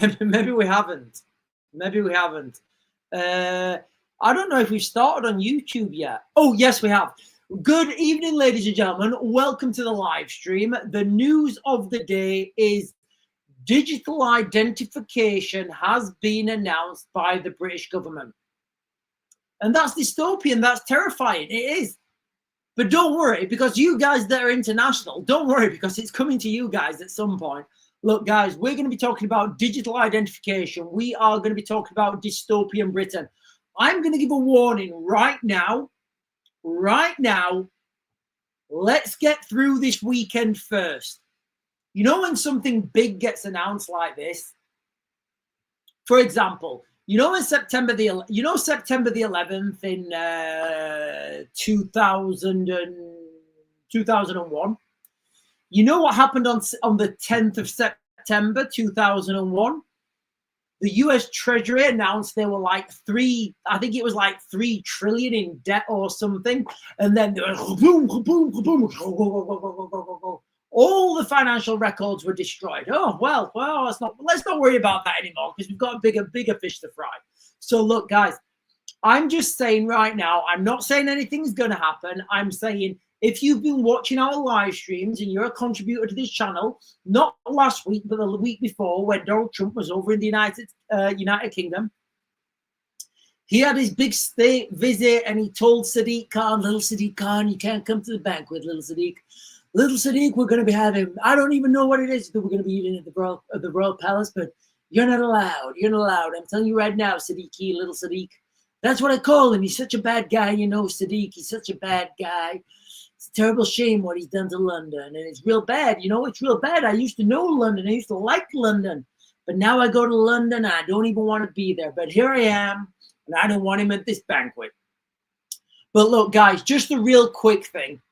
Maybe we haven't. Maybe we haven't. I don't know if we've started on YouTube yet. Oh, yes, we have. Good evening, ladies and gentlemen. Welcome to the live stream. The news of the day is digital identification has been announced by the British government. And that's dystopian. That's terrifying. It is. But don't worry, because you guys that are international, don't worry, because it's coming to you guys at some point. Look, guys, we're going to be talking about digital identification. We are going to be talking about dystopian Britain. I'm going to give a warning right now. Right now, let's get through this weekend first. You know when something big gets announced like this? For example, you know in September the 11th in 2001? You know what happened on the 10th of September 2001? The US Treasury announced they were like $3 trillion in debt or something. And then there was boom, boom, boom, all the financial records were destroyed. Oh, well, let's not worry about that anymore because we've got bigger fish to fry. So look, guys, I'm just saying right now, I'm not saying anything's going to happen. I'm saying if you've been watching our live streams and you're a contributor to this channel, not last week, but the week before when Donald Trump was over in the United Kingdom, he had his big state visit and he told Sadiq Khan, little Sadiq Khan, you can't come to the banquet, little Sadiq. Little Sadiq, we're going to be having, I don't even know what it is that we're going to be eating at the Royal Palace, but you're not allowed. You're not allowed. I'm telling you right now, Sadiqi, little Sadiq. That's what I call him. He's such a bad guy, you know, Sadiq. He's such a bad guy. It's a terrible shame what he's done to London. And it's real bad. You know, it's real bad. I used to know London. I used to like London. But now I go to London and I don't even want to be there. But here I am, and I don't want him at this banquet. But look, guys, just a real quick thing.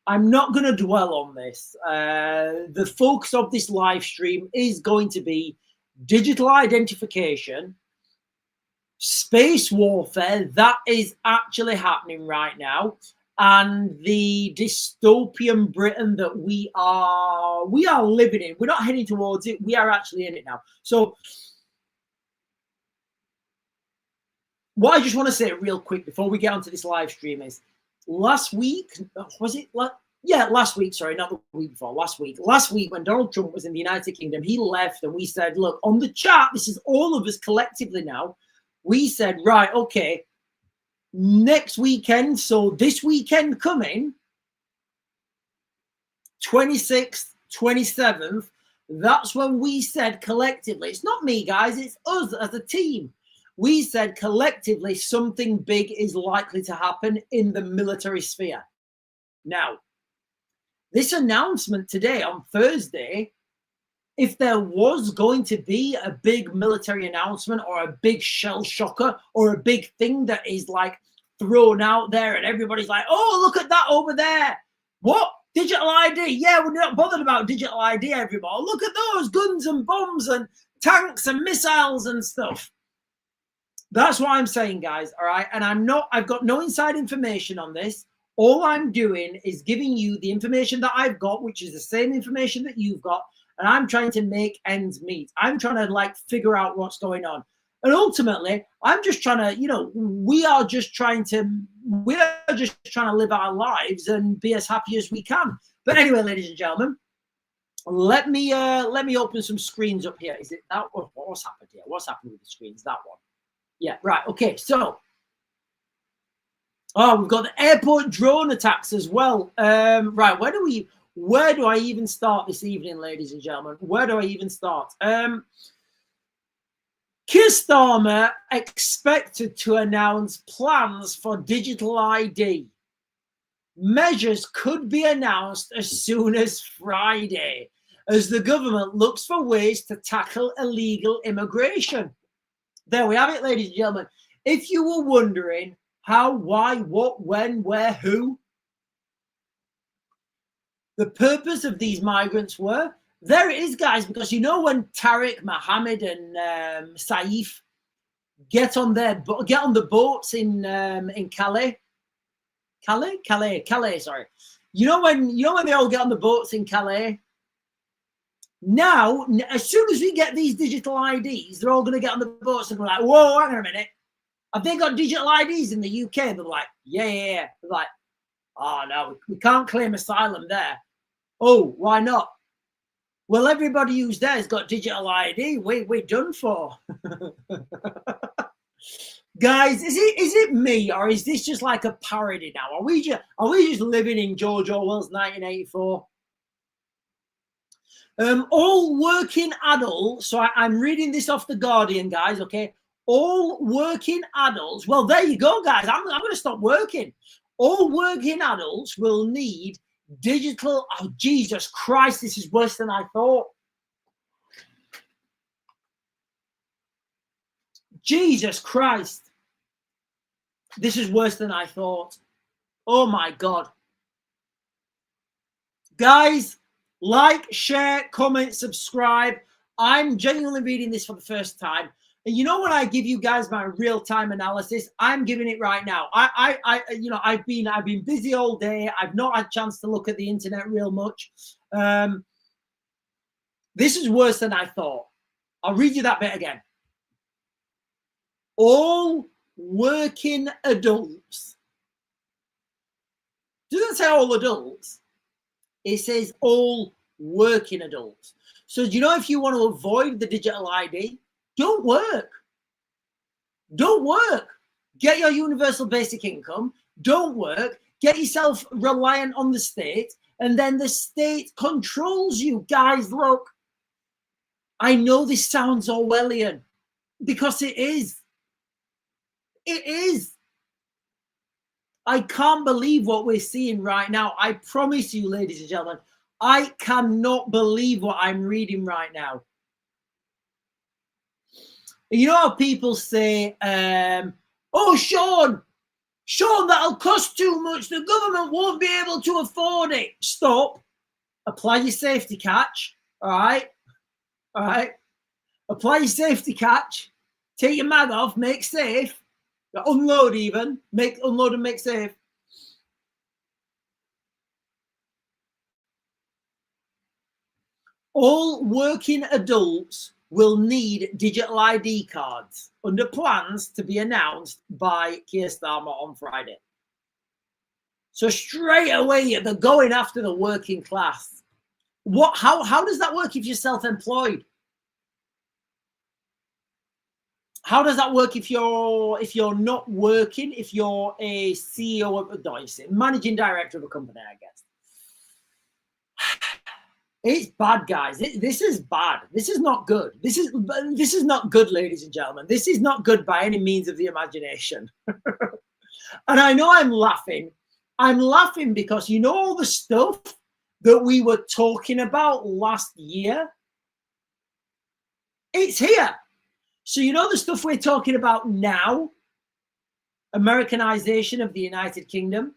I'm not going to dwell on this. The focus of this live stream is going to be digital identification, space warfare, that is actually happening right now, and the dystopian Britain that we are living in. We're not heading towards it. We are actually in it now. So what I just want to say real quick before we get onto this live stream is, last week, last week, sorry, not the week before, last week when Donald Trump was in the United Kingdom, he left and we said, look, on the chat, this is all of us collectively now, we said, right, okay, next weekend, so this weekend coming, 26th, 27th, that's when we said collectively, it's not me, guys, it's us as a team. We said collectively something big is likely to happen in the military sphere. Now, this announcement today on Thursday, if there was going to be a big military announcement or a big shell shocker or a big thing that is like thrown out there and everybody's like, oh, look at that over there. What? Digital ID? Yeah, we're not bothered about digital ID everybody. Look at those guns and bombs and tanks and missiles and stuff. That's what I'm saying, guys, all right? And I've got no inside information on this. All I'm doing is giving you the information that I've got, which is the same information that you've got, and I'm trying to make ends meet. I'm trying to, like, figure out what's going on. And ultimately, I'm just trying to, you know, we're just trying to live our lives and be as happy as we can. But anyway, ladies and gentlemen, let me open some screens up here. Is it that one? What's happened here? What's happened with the screens? That one. Yeah, right. Okay, so we've got the airport drone attacks as well. Right, where do I even start this evening, ladies and gentlemen? Where do I even start? Keir Starmer expected to announce plans for digital ID. Measures could be announced as soon as Friday, as the government looks for ways to tackle illegal immigration. There we have it, ladies and gentlemen. If you were wondering how, why, what, when, where, who, the purpose of these migrants were, there it is, guys, because you know when Tariq, Mohammed, and Saif get on the boats in Calais, sorry. You know when they all get on the boats in Calais, Now, as soon as we get these digital IDs, they're all going to get on the boats and be like, whoa, hang on a minute. Have they got digital IDs in the UK? They're like, yeah. They're like, oh, no, we can't claim asylum there. Oh, why not? Well, everybody who's there has got digital ID. We're done for. Guys, is it me, or is this just like a parody now? Are we just living in George Orwell's 1984? All working adults, so I'm reading this off The Guardian, guys, okay? All working adults, well, there you go, guys. I'm going to stop working. All working adults will need digital, oh, Jesus Christ, this is worse than I thought. Jesus Christ. This is worse than I thought. Oh, my God. Guys, like, share, comment, subscribe. I'm genuinely reading this for the first time. And you know, when I give you guys my real-time analysis, I'm giving it right now. I've been busy all day. I've not had a chance to look at the internet real much. This is worse than I thought. I'll read you that bit again. All working adults. It doesn't say all adults. It says all working adults. So do you know, if you want to avoid the digital ID, don't work. Don't work. Get your universal basic income. Don't work. Get yourself reliant on the state, and then the state controls you. Guys, look, I know this sounds Orwellian, because it is. It is. I can't believe what we're seeing right now. I promise you, ladies and gentlemen, I cannot believe what I'm reading right now. You know how people say, oh, Sean, that'll cost too much. The government won't be able to afford it. Stop. Apply your safety catch. All right. All right. Apply your safety catch. Take your mag off. Make safe. Unload even. Unload and make safe. All working adults will need digital ID cards under plans to be announced by Keir Starmer on Friday. So straight away, they're going after the working class. How does that work if you're self-employed? How does that work if you're not working, if you're a CEO of, managing director of a company, I guess? It's bad, guys. This is bad. This is not good. This is not good, ladies and gentlemen. This is not good by any means of the imagination. And I know I'm laughing. I'm laughing because, you know, all the stuff that we were talking about last year, it's here. So, you know, the stuff we're talking about now, Americanization of the United Kingdom,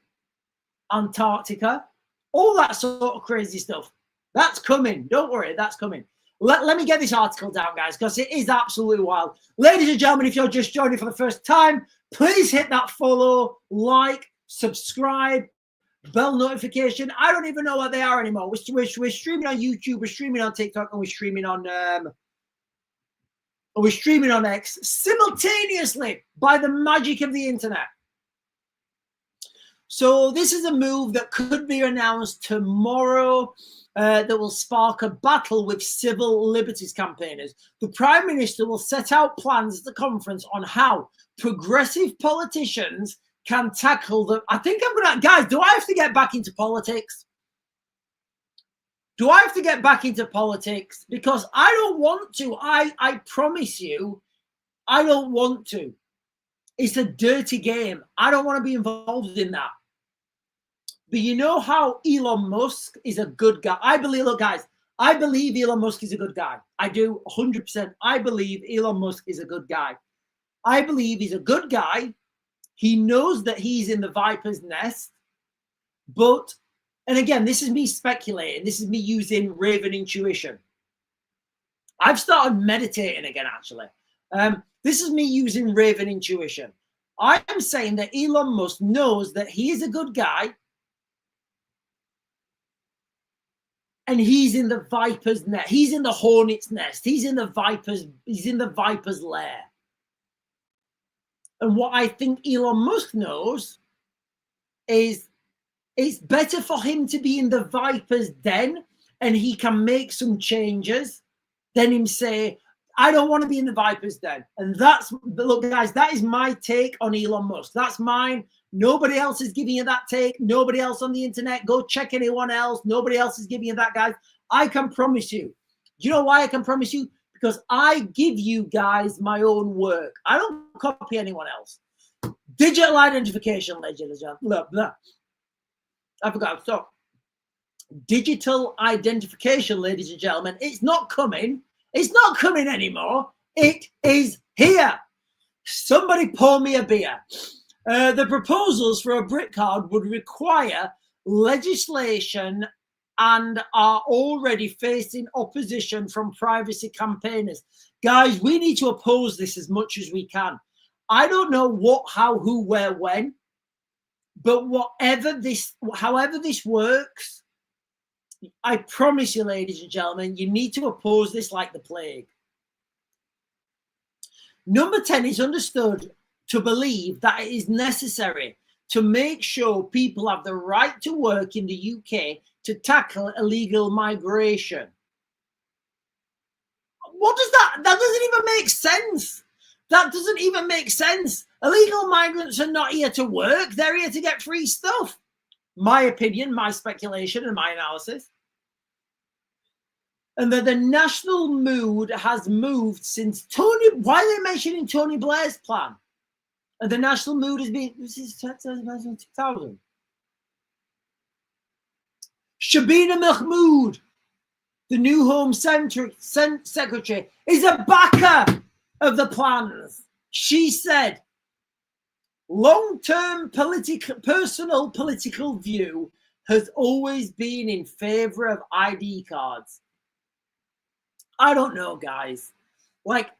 Antarctica, all that sort of crazy stuff. That's coming. Don't worry, that's coming. Let me get this article down, guys, because it is absolutely wild. Ladies and gentlemen, if you're just joining for the first time, please hit that follow, like, subscribe, bell notification. I don't even know what they are anymore. We're streaming on YouTube, we're streaming on TikTok, and we're streaming on X simultaneously by the magic of the internet. So this is a move that could be announced tomorrow. That will spark a battle with civil liberties campaigners. The Prime Minister will set out plans at the conference on how progressive politicians can tackle the... I think I'm going to... Guys, do I have to get back into politics? Do I have to get back into politics? Because I don't want to. I promise you, I don't want to. It's a dirty game. I don't want to be involved in that. But you know how Elon Musk is a good guy? I believe, look, guys, I believe Elon Musk is a good guy. I do 100%. I believe Elon Musk is a good guy. I believe he's a good guy. He knows that he's in the viper's nest. But, and again, this is me speculating. This is me using Raven intuition. I've started meditating again, actually. This is me using Raven intuition. I'm saying that Elon Musk knows that he is a good guy. and he's in the viper's nest. He's in the hornet's nest. He's in the viper's lair. And what I think Elon Musk knows is it's better for him to be in the viper's den and he can make some changes than him say, I don't want to be in the viper's den. And look, guys, that is my take on Elon Musk. That's mine. Nobody else is giving you that take. Nobody else on the internet. Go check anyone else. Nobody else is giving you that, guys. I can promise you. Do you know why I can promise you? Because I give you guys my own work. I don't copy anyone else. Digital identification, ladies and gentlemen. Blah, blah. I forgot. So, digital identification, ladies and gentlemen. It's not coming. It's not coming anymore. It is here. Somebody pour me a beer. The proposals for a BRIC card would require legislation and are already facing opposition from privacy campaigners. Guys, we need to oppose this as much as we can. I don't know what, how, who, where, when, but however this works, I promise you, ladies and gentlemen, you need to oppose this like the plague. Number 10 is understood to believe that it is necessary to make sure people have the right to work in the UK to tackle illegal migration. What does that? That doesn't even make sense. That doesn't even make sense. Illegal migrants are not here to work. They're here to get free stuff. My opinion, my speculation, and my analysis. And that the national mood has moved since Tony. Why are they mentioning Tony Blair's plan? And the national mood has been since 2000. Shabina Mahmood, the new Home Secretary, is a backer of the plans. She said, long-term personal political view has always been in favor of ID cards. I don't know, guys. Like,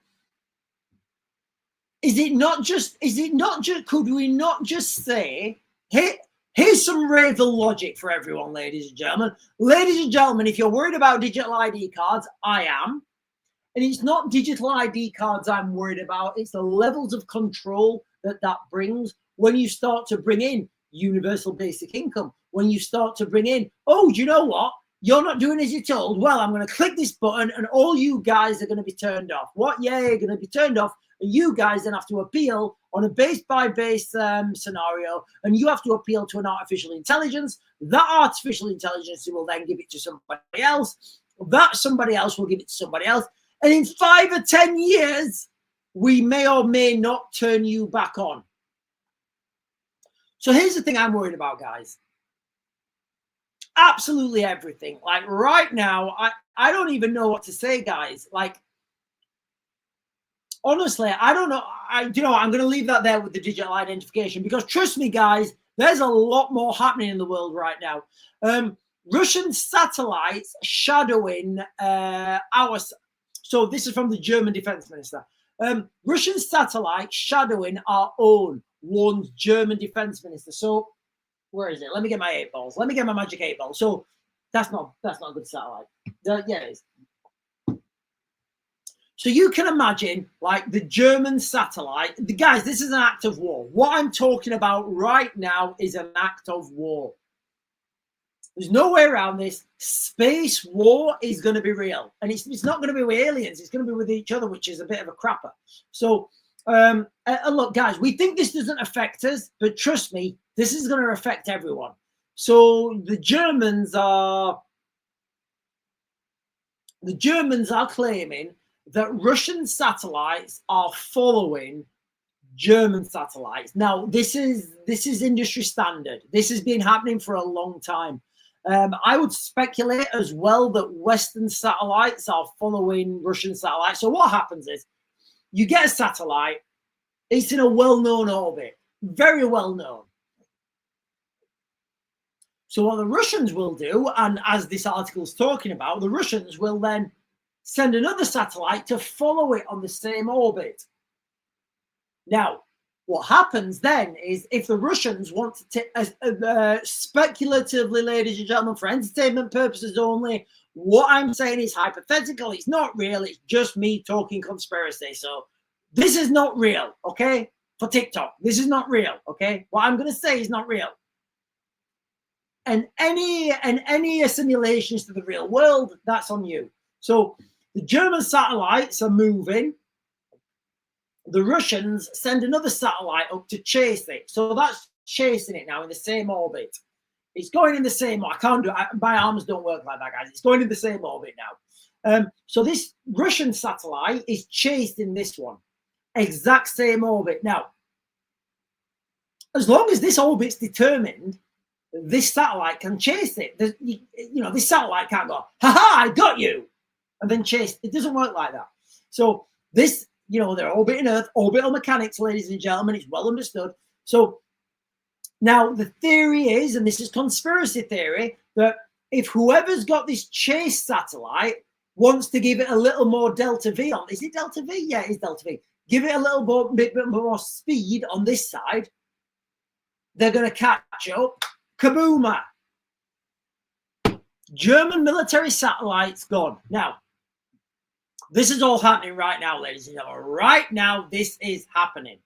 could we not just say, here's some Ravel logic for everyone, ladies and gentlemen. Ladies and gentlemen, if you're worried about digital ID cards, I am. And it's not digital ID cards I'm worried about. It's the levels of control that brings when you start to bring in universal basic income. When you start to bring in, oh, do you know what? You're not doing as you're told. Well, I'm going to click this button and all you guys are going to be turned off. What? Yeah, you're going to be turned off. And you guys then have to appeal on a base-by-base scenario, and you have to appeal to an artificial intelligence. That artificial intelligence will then give it to somebody else. That somebody else will give it to somebody else. And in 5 or 10 years, we may or may not turn you back on. So here's the thing I'm worried about, guys. Absolutely everything. Like right now, I don't even know what to say, guys. Like, honestly, I don't know. I'm going to leave that there with the digital identification because trust me, guys, there's a lot more happening in the world right now. Russian satellites shadowing so this is from the German defense minister. Russian satellites shadowing our own, warns German defense minister. So where is it? Let me get my 8 balls. Let me get my magic 8 ball. So that's not a good satellite. Yeah, it is. So you can imagine, like, the German satellite. Guys, this is an act of war. What I'm talking about right now is an act of war. There's no way around this. Space war is going to be real. And it's not going to be with aliens. It's going to be with each other, which is a bit of a crapper. So, look, guys, we think this doesn't affect us. But trust me, this is going to affect everyone. So the Germans are claiming that Russian satellites are following German satellites. Now, this is industry standard. This has been happening for a long time. I would speculate as well that Western satellites are following Russian satellites. So what happens is you get a satellite. It's in a well-known orbit, very well-known. So what the Russians will do, and as this article is talking about, the Russians will then send another satellite to follow it on the same orbit. Now, What happens then is if the Russians want to take, speculatively, ladies and gentlemen, for entertainment purposes only, what I'm saying is hypothetical. It's not real. It's just me talking conspiracy. So this is not real, okay? For TikTok, this is not real, okay? What I'm going to say is not real. And any assimilations to the real world, that's on you. So the German satellites are moving. The Russians send another satellite up to chase it. So that's chasing it now in the same orbit. It's going in the same, I can't do it. My arms don't work like that, guys. It's going in the same orbit now. So this Russian satellite is chasing this one. Exact same orbit. Now, as long as this orbit's determined, this satellite can chase it. This satellite can't go, ha-ha, I got you, and then chase. It doesn't work like that. So this, they're orbiting Earth, orbital mechanics, ladies and gentlemen, it's well understood. So now the theory is, and this is conspiracy theory, that if whoever's got this chase satellite wants to give it a little more delta V on, is it delta V? Yeah, it's delta V. Give it a little bit more speed on this side, they're going to catch up. Kabooma! German military satellites gone. Now, this is all happening right now, ladies and gentlemen. Right now, this is happening.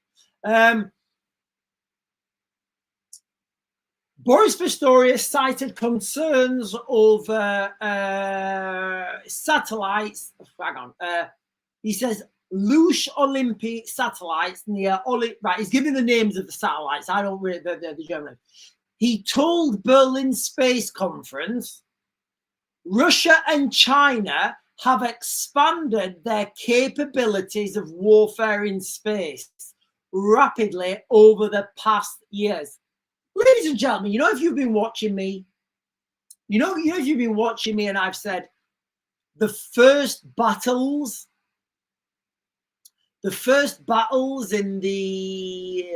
Boris Pistorius cited concerns over satellites. Hang on. He says loose Olympic satellites near right. He's giving the names of the satellites. I don't read the German. He told Berlin Space Conference, Russia and China have expanded their capabilities of warfare in space rapidly over the past years. Ladies and gentlemen, if you've been watching me, if you've been watching me and I've said the first battles in the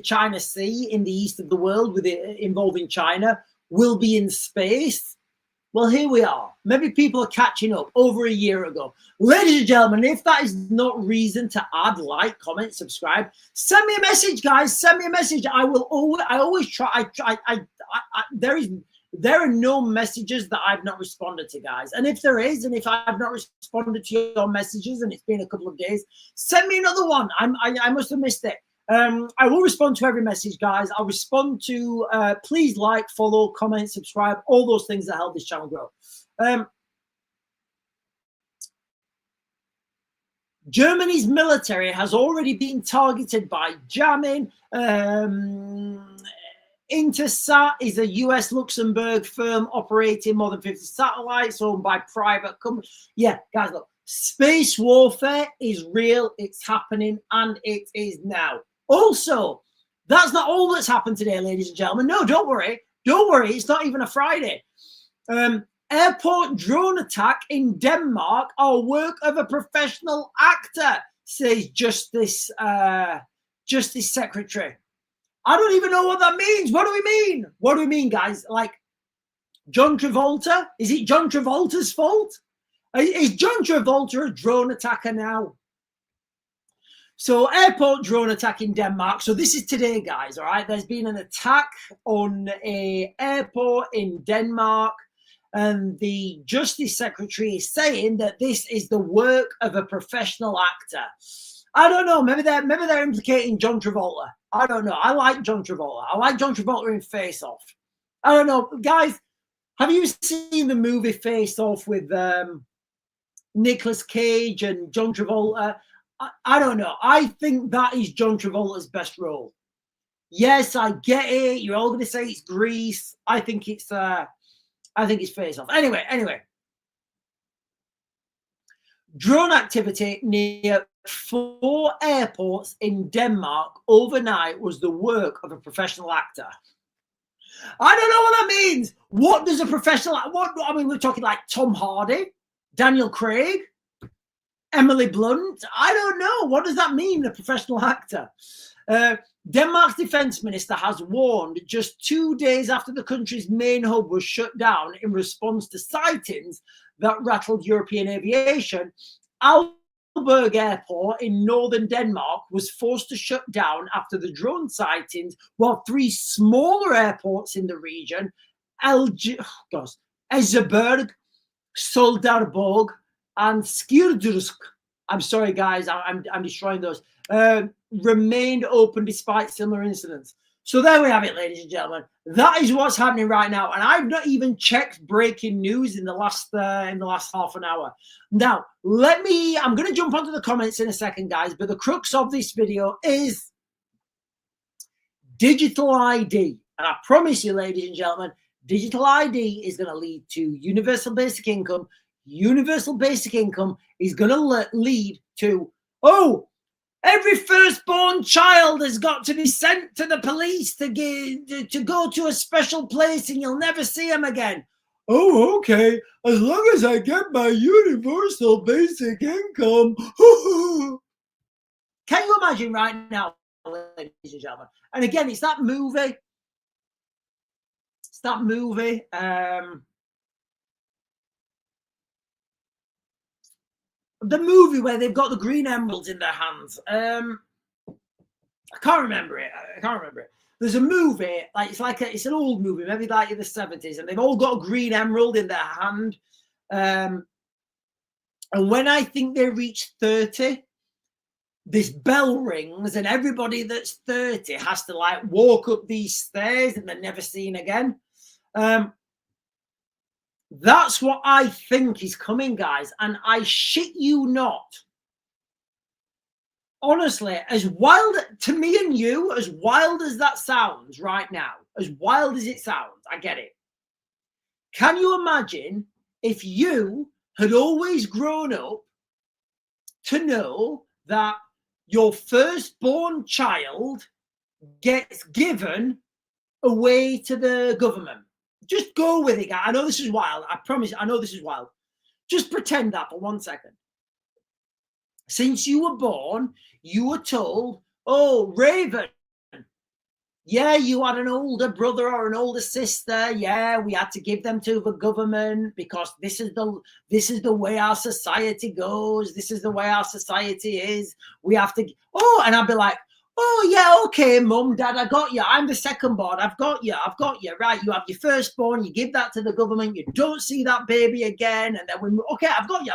China Sea, in the east of the world, involving China, will be in space. Well, here we are. Maybe people are catching up over a year ago. Ladies and gentlemen, if that is not reason to add, like, comment, subscribe, send me a message, guys. Send me a message. I always try. There are no messages that I've not responded to, guys. And if there is, and if I've not responded to your messages and it's been a couple of days, send me another one. I must have missed it. I will respond to every message, guys. I'll respond to, please like, follow, comment, subscribe, all those things that help this channel grow. Germany's military has already been targeted by jamming. Intelsat is a US Luxembourg firm operating more than 50 satellites owned by private companies. Yeah, guys, look, space warfare is real. It's happening, and it is now. Also, that's not all that's happened today, ladies and gentlemen. No, don't worry. Don't worry. It's not even a Friday. Airport drone attack in Denmark are work of a professional actor, says Justice Secretary. I don't even know what that means. What do we mean? What do we mean, guys? Like John Travolta? Is it John Travolta's fault? Is John Travolta a drone attacker now? So airport drone attack in Denmark. So this is today, guys, all right? There's been an attack on an airport in Denmark, and the Justice Secretary is saying that this is the work of a professional actor. I don't know. Maybe they're implicating John Travolta. I don't know. I like John Travolta. I like John Travolta in Face Off. I don't know. Guys, have you seen the movie Face Off with Nicolas Cage and John Travolta? I don't know. I think that is John Travolta's best role. Yes, I get it. You're all going to say it's Grease. I think it's Face Off. Anyway. Drone activity near 4 airports in Denmark overnight was the work of a professional actor. I don't know what that means. What does a professional? We're talking like Tom Hardy, Daniel Craig, Emily Blunt. I don't know. What does that mean, a professional actor? Denmark's defense minister has warned just 2 days after the country's main hub was shut down in response to sightings that rattled European aviation. Aalborg Airport in northern Denmark was forced to shut down after the drone sightings, while 3 smaller airports in the region, Eseberg, Soldarborg, and Skirdursk, I'm sorry guys, I'm destroying those, remained open despite similar incidents. So there we have it, ladies and gentlemen. That is what's happening right now, and I've not even checked breaking news in the last half an hour. Now, I'm going to jump onto the comments in a second, guys, but the crux of this video is digital ID. And I promise you, ladies and gentlemen, digital ID is going to lead to universal basic income. Universal basic income is going to lead to, oh, every firstborn child has got to be sent to the police to go to a special place and you'll never see them again. Oh, okay. As long as I get my universal basic income. Can you imagine right now, ladies and gentlemen? And again, it's that movie. It's that movie. The movie where they've got the green emeralds in their hands. I can't remember it. There's a movie, it's an old movie, maybe like in the 70s, and they've all got a green emerald in their hand. And when I think they reach 30, this bell rings, and everybody that's 30 has to like walk up these stairs, and they're never seen again. That's what I think is coming, guys, and I shit you not. Honestly, as wild to me and you, as wild as that sounds right now, as wild as it sounds, I get it. Can you imagine if you had always grown up to know that your firstborn child gets given away to the government? Just go with it, guys. I know this is wild. I promise. I know this is wild. Just pretend that for 1 second. Since you were born, you were told, oh, Raven, yeah, you had an older brother or an older sister. Yeah, we had to give them to the government because this is the way our society goes. This is the way our society is. We have to. Oh, and I'd be like, oh, yeah, okay, mum, dad, I got you. I'm the second born. I've got you. Right, you have your firstborn. You give that to the government. You don't see that baby again. And then okay, I've got it.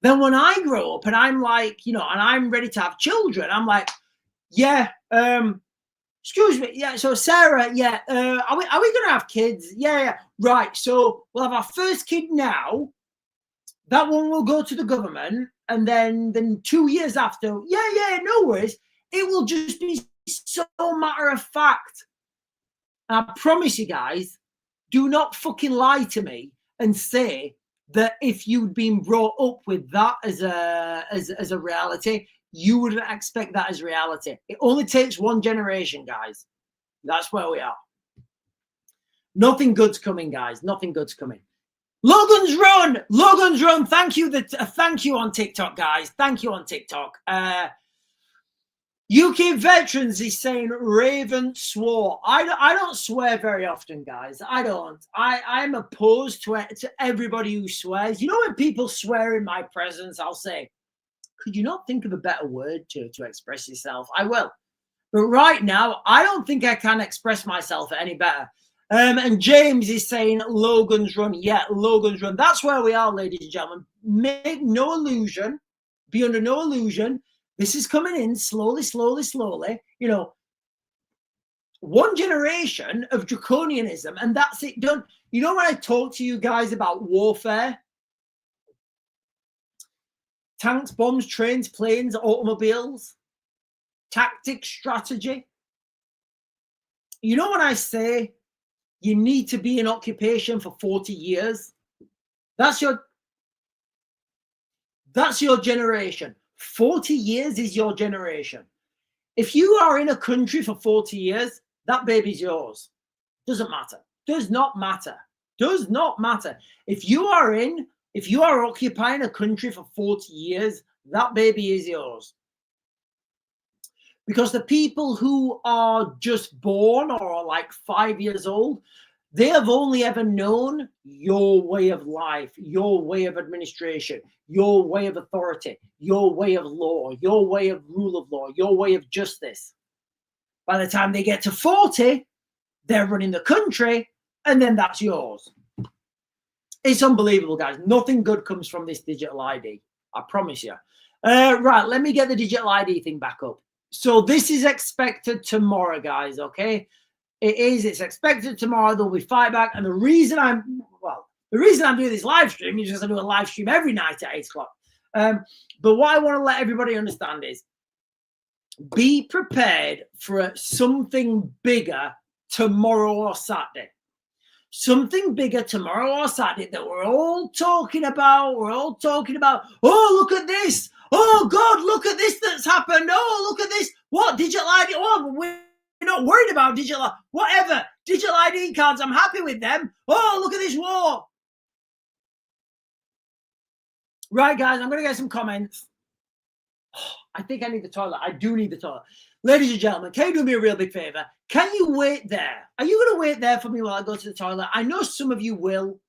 Then when I grow up and I'm like, and I'm ready to have children, I'm like, yeah, excuse me. Yeah, so Sarah, yeah, are we going to have kids? Yeah, right. So we'll have our first kid now. That one will go to the government. And then 2 years after, yeah, no worries. It will just be so matter of fact. And I promise you guys, do not fucking lie to me and say that if you'd been brought up with that as a reality, you wouldn't expect that as reality. It only takes one generation, guys. That's where we are. Nothing good's coming, guys. Nothing good's coming. Logan's Run. Thank you on TikTok, guys. Thank you on TikTok. UK Veterans is saying Raven swore. I don't swear very often, guys. I don't. I'm opposed to everybody who swears. You know, when people swear in my presence, I'll say, could you not think of a better word to express yourself? I will. But right now, I don't think I can express myself any better. And James is saying Logan's Run. Yeah, Logan's Run. That's where we are, ladies and gentlemen. Make no illusion. Be under no illusion. This is coming in slowly. One generation of draconianism, and that's it done. You know, when I talk to you guys about warfare, tanks, bombs, trains, planes, automobiles, tactics, strategy. You know, when I say you need to be in occupation for 40 years, that's your generation. 40 years is your generation. If you are in a country for 40 years, that baby's yours. Doesn't matter. Does not matter. Does not matter. If you are occupying a country for 40 years, that baby is yours. Because the people who are just born or are like 5 years old, They have only ever known your way of life, your way of administration, your way of authority, your way of law, your way of rule of law, your way of justice. By the time they get to 40, they're running the country, and then that's yours. It's unbelievable, guys. Nothing good comes from this digital ID. I promise you. Right, let me get the digital ID thing back up. So this is expected tomorrow, guys, okay? It's expected tomorrow. There'll be fight back. And the reason I'm doing this live stream is because I do a live stream every night at 8 o'clock. But what I want to let everybody understand is be prepared for something bigger tomorrow or Saturday. Something bigger tomorrow or Saturday that we're all talking about. We're all talking about, oh, look at this. Oh, God, look at this that's happened. Oh, look at this. What? Digital ID? Oh, we're not worried about digital. Whatever. Digital ID cards, I'm happy with them. Oh, look at this war. Right, guys, I'm going to get some comments. Oh, I think I need the toilet. I do need the toilet. Ladies and gentlemen, can you do me a real big favor? Can you wait there? Are you going to wait there for me while I go to the toilet? I know some of you will.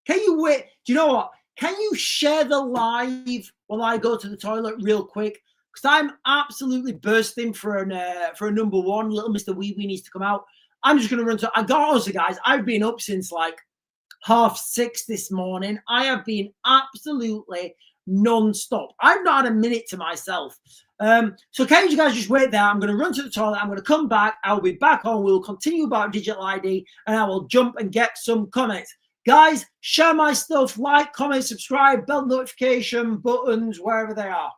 Can you wait? Do you know what? Can you share the live while I go to the toilet real quick? Because I'm absolutely bursting for a number one. Little Mr. Wee Wee needs to come out. I'm just going to run to. I got also, guys. I've been up since like 6:30 this morning. I have been absolutely non-stop. I've not had a minute to myself. So can you guys just wait there? I'm going to run to the toilet. I'm going to come back. I'll be back on. We'll continue about digital ID, and I will jump and get some comments. Guys, share my stuff, like, comment, subscribe, bell notification buttons, wherever they are.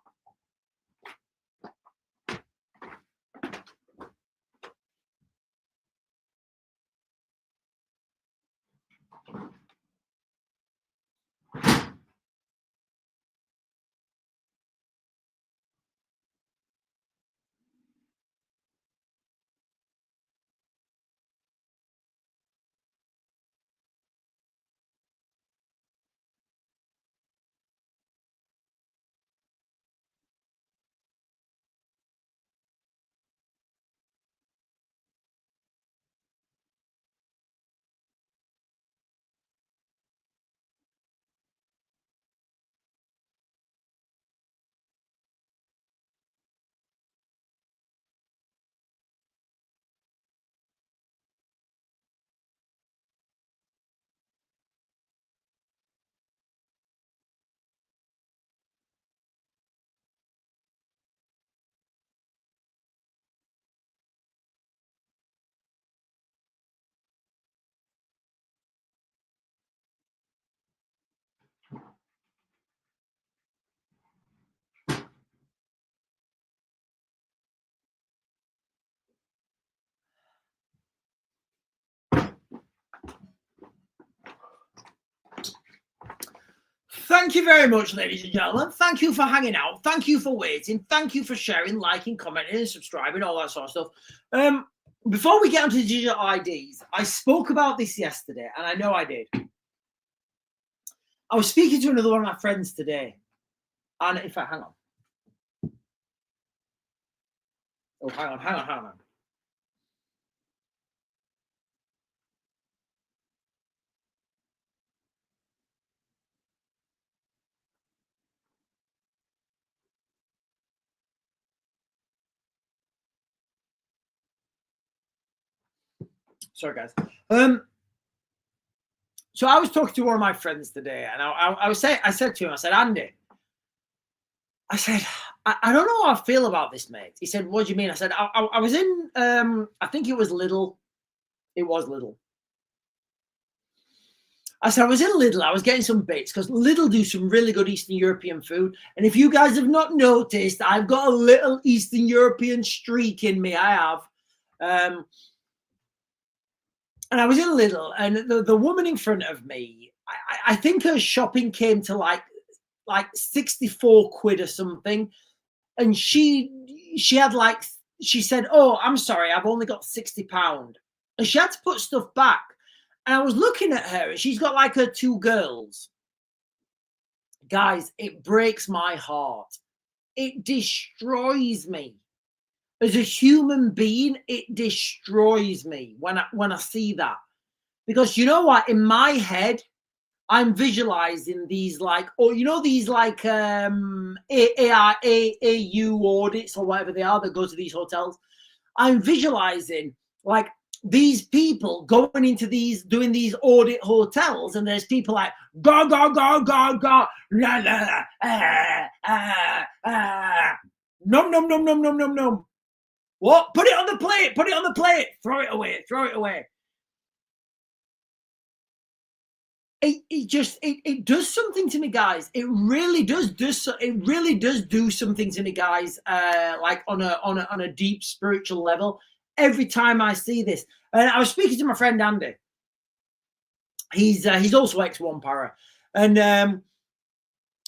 Thank you very much, ladies and gentlemen. Thank you for hanging out. Thank you for waiting. Thank you for sharing, liking, commenting, and subscribing, all that sort of stuff. Before we get onto digital IDs, I spoke about this yesterday, and I know I did. I was speaking to another one of my friends today, and in fact, hang on. Oh, hang on. Sorry, guys. So I was talking to one of my friends today, and I said to him, I said, Andy, I said, I don't know how I feel about this, mate. He said, what do you mean? I said, I was in, I think it was Lidl. It was Lidl. I said, I was in Lidl. I was getting some bits because Lidl do some really good Eastern European food. And if you guys have not noticed, I've got a little Eastern European streak in me. I have. And I was in Lidl, and the woman in front of me, I think her shopping came to like 64 quid or something. And she had like, she said, oh, I'm sorry, I've only got £60. And she had to put stuff back. And I was looking at her, and she's got like her 2 girls. Guys, it breaks my heart. It destroys me. As a human being, it destroys me when I see that. Because you know what? In my head, I'm visualizing these like, or you know, these like AU audits or whatever they are that go to these hotels. I'm visualizing like these people going into these, doing these audit hotels, and there's people like go go go go go la la nom nom nom nom nom nom nom. What? Put it on the plate. Put it on the plate. Throw it away. Throw it away. It does something to me, guys. It really does. It really does do something to me, guys. Like on a deep spiritual level. Every time I see this, and I was speaking to my friend Andy. He's also ex-1 para, and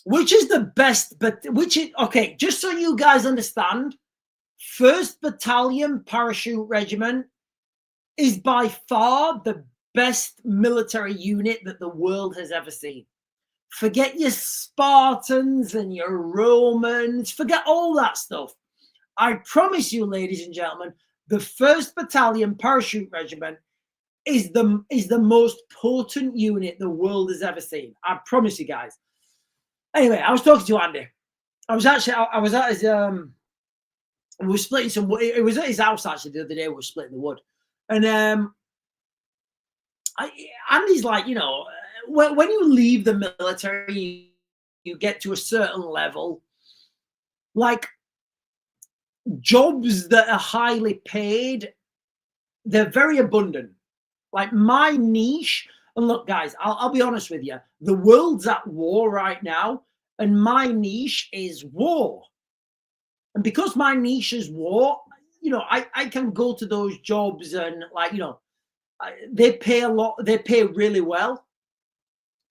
which is the best? But which is okay? Just so you guys understand, 1st Battalion Parachute Regiment is by far the best military unit that the world has ever seen. Forget your Spartans and your Romans. Forget all that stuff. I promise you, ladies and gentlemen, the 1st Battalion Parachute Regiment is the most potent unit the world has ever seen. I promise you guys. Anyway, I was talking to Andy. I was at his we were splitting some wood. It was at his house actually the other day. We were splitting the wood, and Andy's like, you know, when you leave the military, you get to a certain level, like jobs that are highly paid, they're very abundant. Like my niche, and look, guys, I'll be honest with you, the world's at war right now, and my niche is war. And because my niche is war, you know, I can go to those jobs and, like, you know, they pay a lot, they pay really well.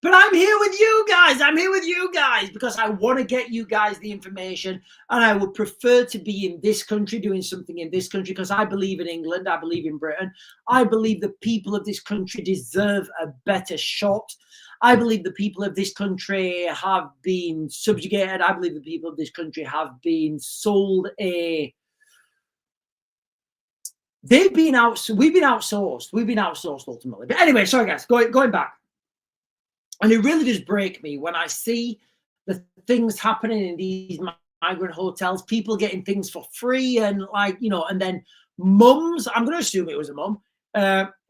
But I'm here with you guys. I'm here with you guys because I want to get you guys the information, and I would prefer to be in this country doing something in this country because I believe in England. I believe in Britain. I believe the people of this country deserve a better shot. I believe the people of this country have been subjugated. I believe the people of this country have been sold a... We've been outsourced. We've been outsourced ultimately. But anyway, sorry guys, going back. And it really does break me when I see the things happening in these migrant hotels, people getting things for free, and, like, you know, and then mums, I'm going to assume it was a mum,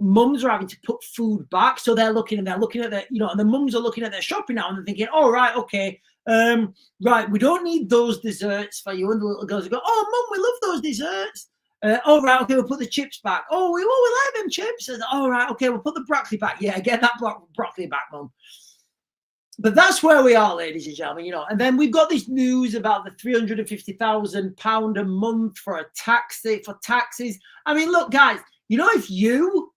mums are having to put food back. So they're looking at their, you know, and the mums are looking at their shopping now and they're thinking, oh, right, okay, right, we don't need those desserts for you. And the little girls go, oh, mum, we love those desserts. Oh, right, okay, we'll put the chips back. Oh, we like them chips. And, oh, right, okay, we'll put the broccoli back. Yeah, get that broccoli back, mum. But that's where we are, ladies and gentlemen, you know. And then we've got this news about the £350,000 a month for a taxi, for taxis. I mean, look, guys, you know, if you...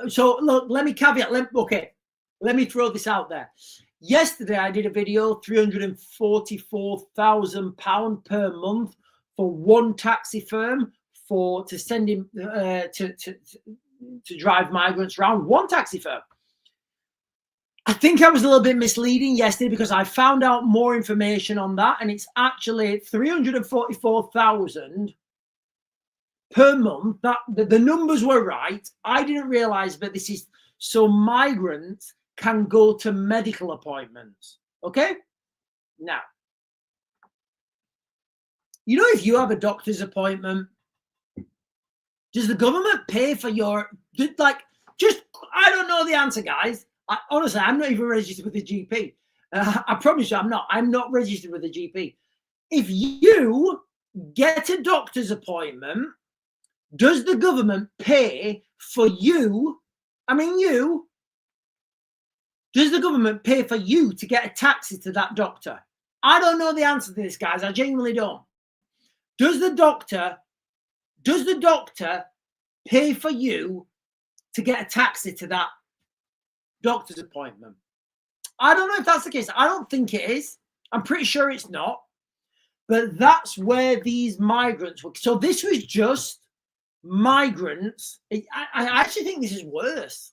So, look, let me caveat. Let me throw this out there. Yesterday, I did a video, £344,000 per month for one taxi firm to send him to drive migrants around. One taxi firm. I think I was a little bit misleading yesterday because I found out more information on that, and it's actually 344,000 per month. That the numbers were right. I didn't realize that this is so migrants can go to medical appointments. Okay, now, you know, if you have a doctor's appointment, does the government pay for your, like, just, I don't know the answer, guys. Honestly, I'm not even registered with the GP. I promise you, I'm not. I'm not registered with the GP. If you get a doctor's appointment, does the government pay for you? I mean, does the government pay for you to get a taxi to that doctor? I don't know the answer to this, guys. I genuinely don't. Does the doctor pay for you to get a taxi to that doctor's appointment? I don't know if that's the case. I don't think it is. I'm pretty sure it's not. But that's where these migrants were. So this was just migrants. I actually think this is worse.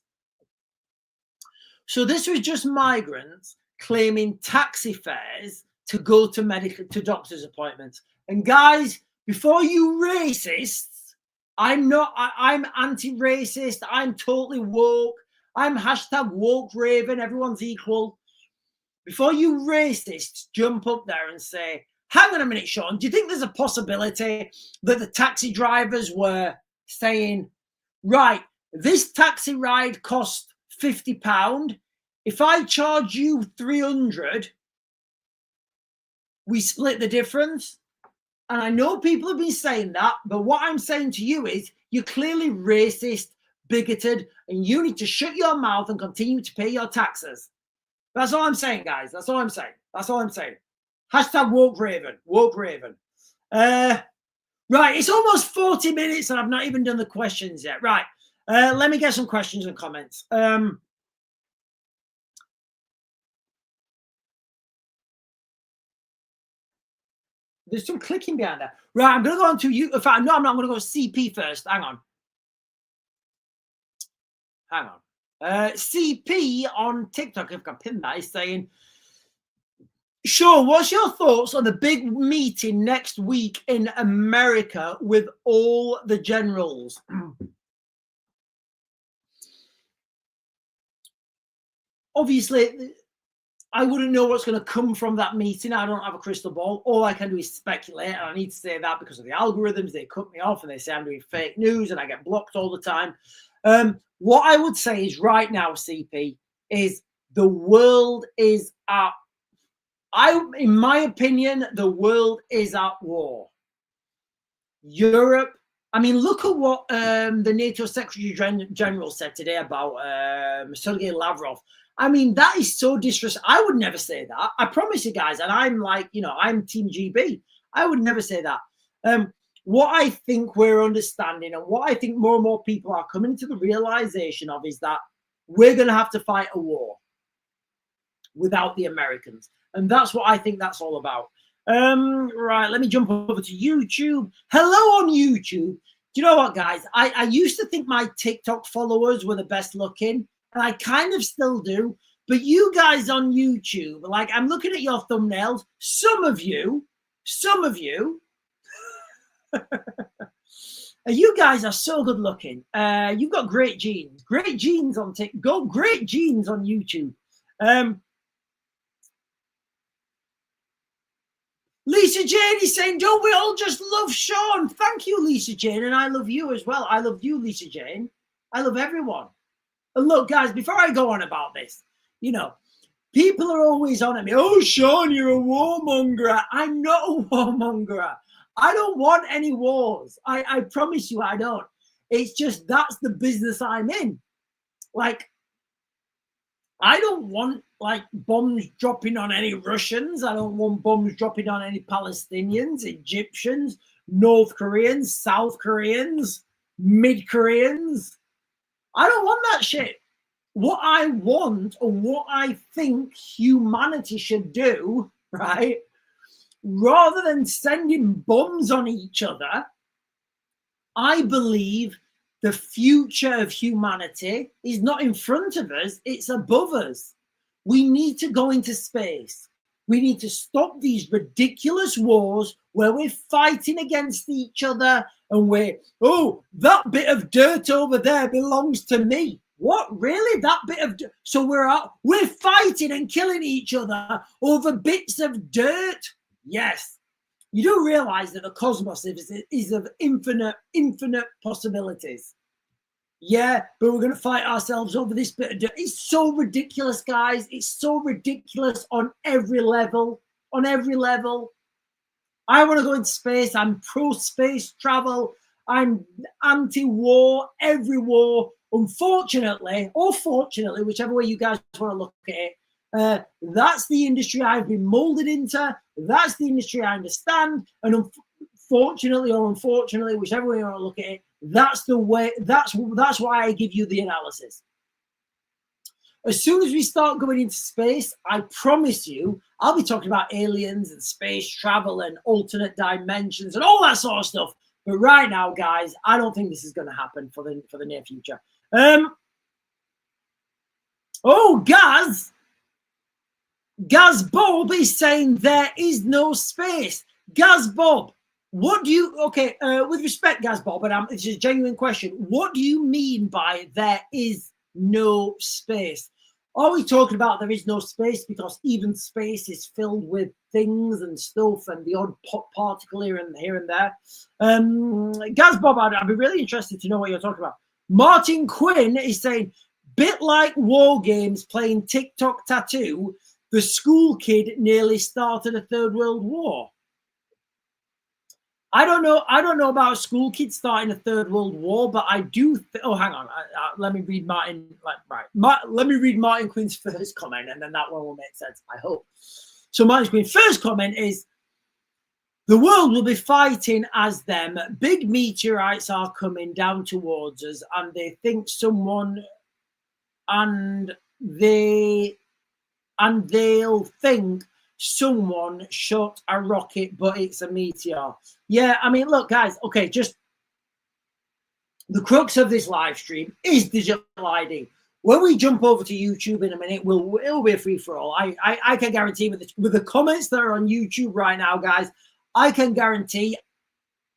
So this was just migrants claiming taxi fares to go to doctor's appointments. And guys, before you racists I'm not, I'm anti-racist. I'm totally woke. I'm hashtag woke raven. Everyone's equal. Before you racists jump up there and say, hang on a minute, Sean, do you think there's a possibility that the taxi drivers were saying, right, this taxi ride cost £50. If I charge you 300, we split the difference? And I know people have been saying that, but what I'm saying to you is you're clearly racist, bigoted, and you need to shut your mouth and continue to pay your taxes. That's all I'm saying, guys. That's all I'm saying. That's all I'm saying. Hashtag woke raven. Woke raven. Right, it's almost 40 minutes and I've not even done the questions yet. Right, let me get some questions and comments. There's some clicking behind that. Right, I'm going to go on to you. In fact, no, I'm not. I'm going to go CP first. Hang on. Hang on. CP on TikTok, if I can pin that, is saying, sure, what's your thoughts on the big meeting next week in America with all the generals? Obviously, I wouldn't know what's going to come from that meeting. I don't have a crystal ball. All I can do is speculate, and I need to say that because of the algorithms. They cut me off and they say I'm doing fake news and I get blocked all the time. What I would say is right now, CP, is the world is at, in my opinion, the world is at war. Europe, I mean, look at what the NATO Secretary General said today about Sergei Lavrov. I mean, that is so disrespectful. I would never say that. I promise you guys. And I'm like, you know, I'm Team GB. I would never say that. What I think we're understanding and what I think more and more people are coming to the realization of is that we're going to have to fight a war without the Americans. And that's what I think that's all about. Right, let me jump over to YouTube. Hello on YouTube. Do you know what, guys? I used to think my TikTok followers were the best looking, and I kind of still do. But you guys on YouTube, like, I'm looking at your thumbnails. Some of you, you guys are so good looking. You've got great genes. Great genes on TikTok. Great genes on YouTube. Lisa Jane is saying, don't we all just love Sean? Thank you, Lisa Jane. And I love you as well. I love you, Lisa Jane. I love everyone. And look, guys, before I go on about this, you know, people are always on at me. Oh, Sean, you're a warmonger. I'm not a warmonger. I don't want any wars. I promise you I don't. It's just that's the business I'm in. Like, I don't want like bombs dropping on any Russians. I don't want bombs dropping on any Palestinians, Egyptians, North Koreans, South Koreans, Mid Koreans. I don't want that shit. What I want or what I think humanity should do, right, rather than sending bombs on each other, I believe the future of humanity is not in front of us, it's above us. We need to go into space. We need to stop these ridiculous wars where we're fighting against each other and we're, oh, that bit of dirt over there belongs to me. What, really? That bit of dirt? So we're fighting and killing each other over bits of dirt? Yes. You do realize that the cosmos is of infinite possibilities. Yeah, but we're going to fight ourselves over this bit of dirt. It's so ridiculous, guys. It's so ridiculous on every level. On every level. I want to go into space. I'm pro-space travel. I'm anti-war, every war. Unfortunately, or fortunately, whichever way you guys want to look at it, that's the industry I've been molded into. That's the industry I understand. And unfortunately or unfortunately, whichever way you want to look at it, that's the way. That's why I give you the analysis. As soon as we start going into space, I promise you, I'll be talking about aliens and space travel and alternate dimensions and all that sort of stuff. But right now, guys, I don't think this is going to happen for the near future. Oh, Gaz Bob is saying there is no space. Gaz Bob, What do you, okay, with respect, Gaz Bob, but it's a genuine question. What do you mean by there is no space? Are we talking about there is no space because even space is filled with things and stuff and the odd particle here and there? Gaz Bob, I'd be really interested to know what you're talking about. Martin Quinn is saying, bit like war games playing TikTok tattoo, the school kid nearly started a third world war. I don't know about school kids starting a third world war, but I do. Oh, hang on. Let me read Martin. Let me read Martin Quinn's first comment, and then that one will make sense. I hope. So Martin Quinn's first comment is: the world will be fighting as them. Big meteorites are coming down towards us, and they think someone, and they'll think someone shot a rocket, but it's a meteor. Yeah, I mean, look, guys, okay, just the crux of this live stream is digital ID. When we jump over to YouTube in a minute, it'll be a free-for-all. I can guarantee with the comments that are on YouTube right now, guys, I can guarantee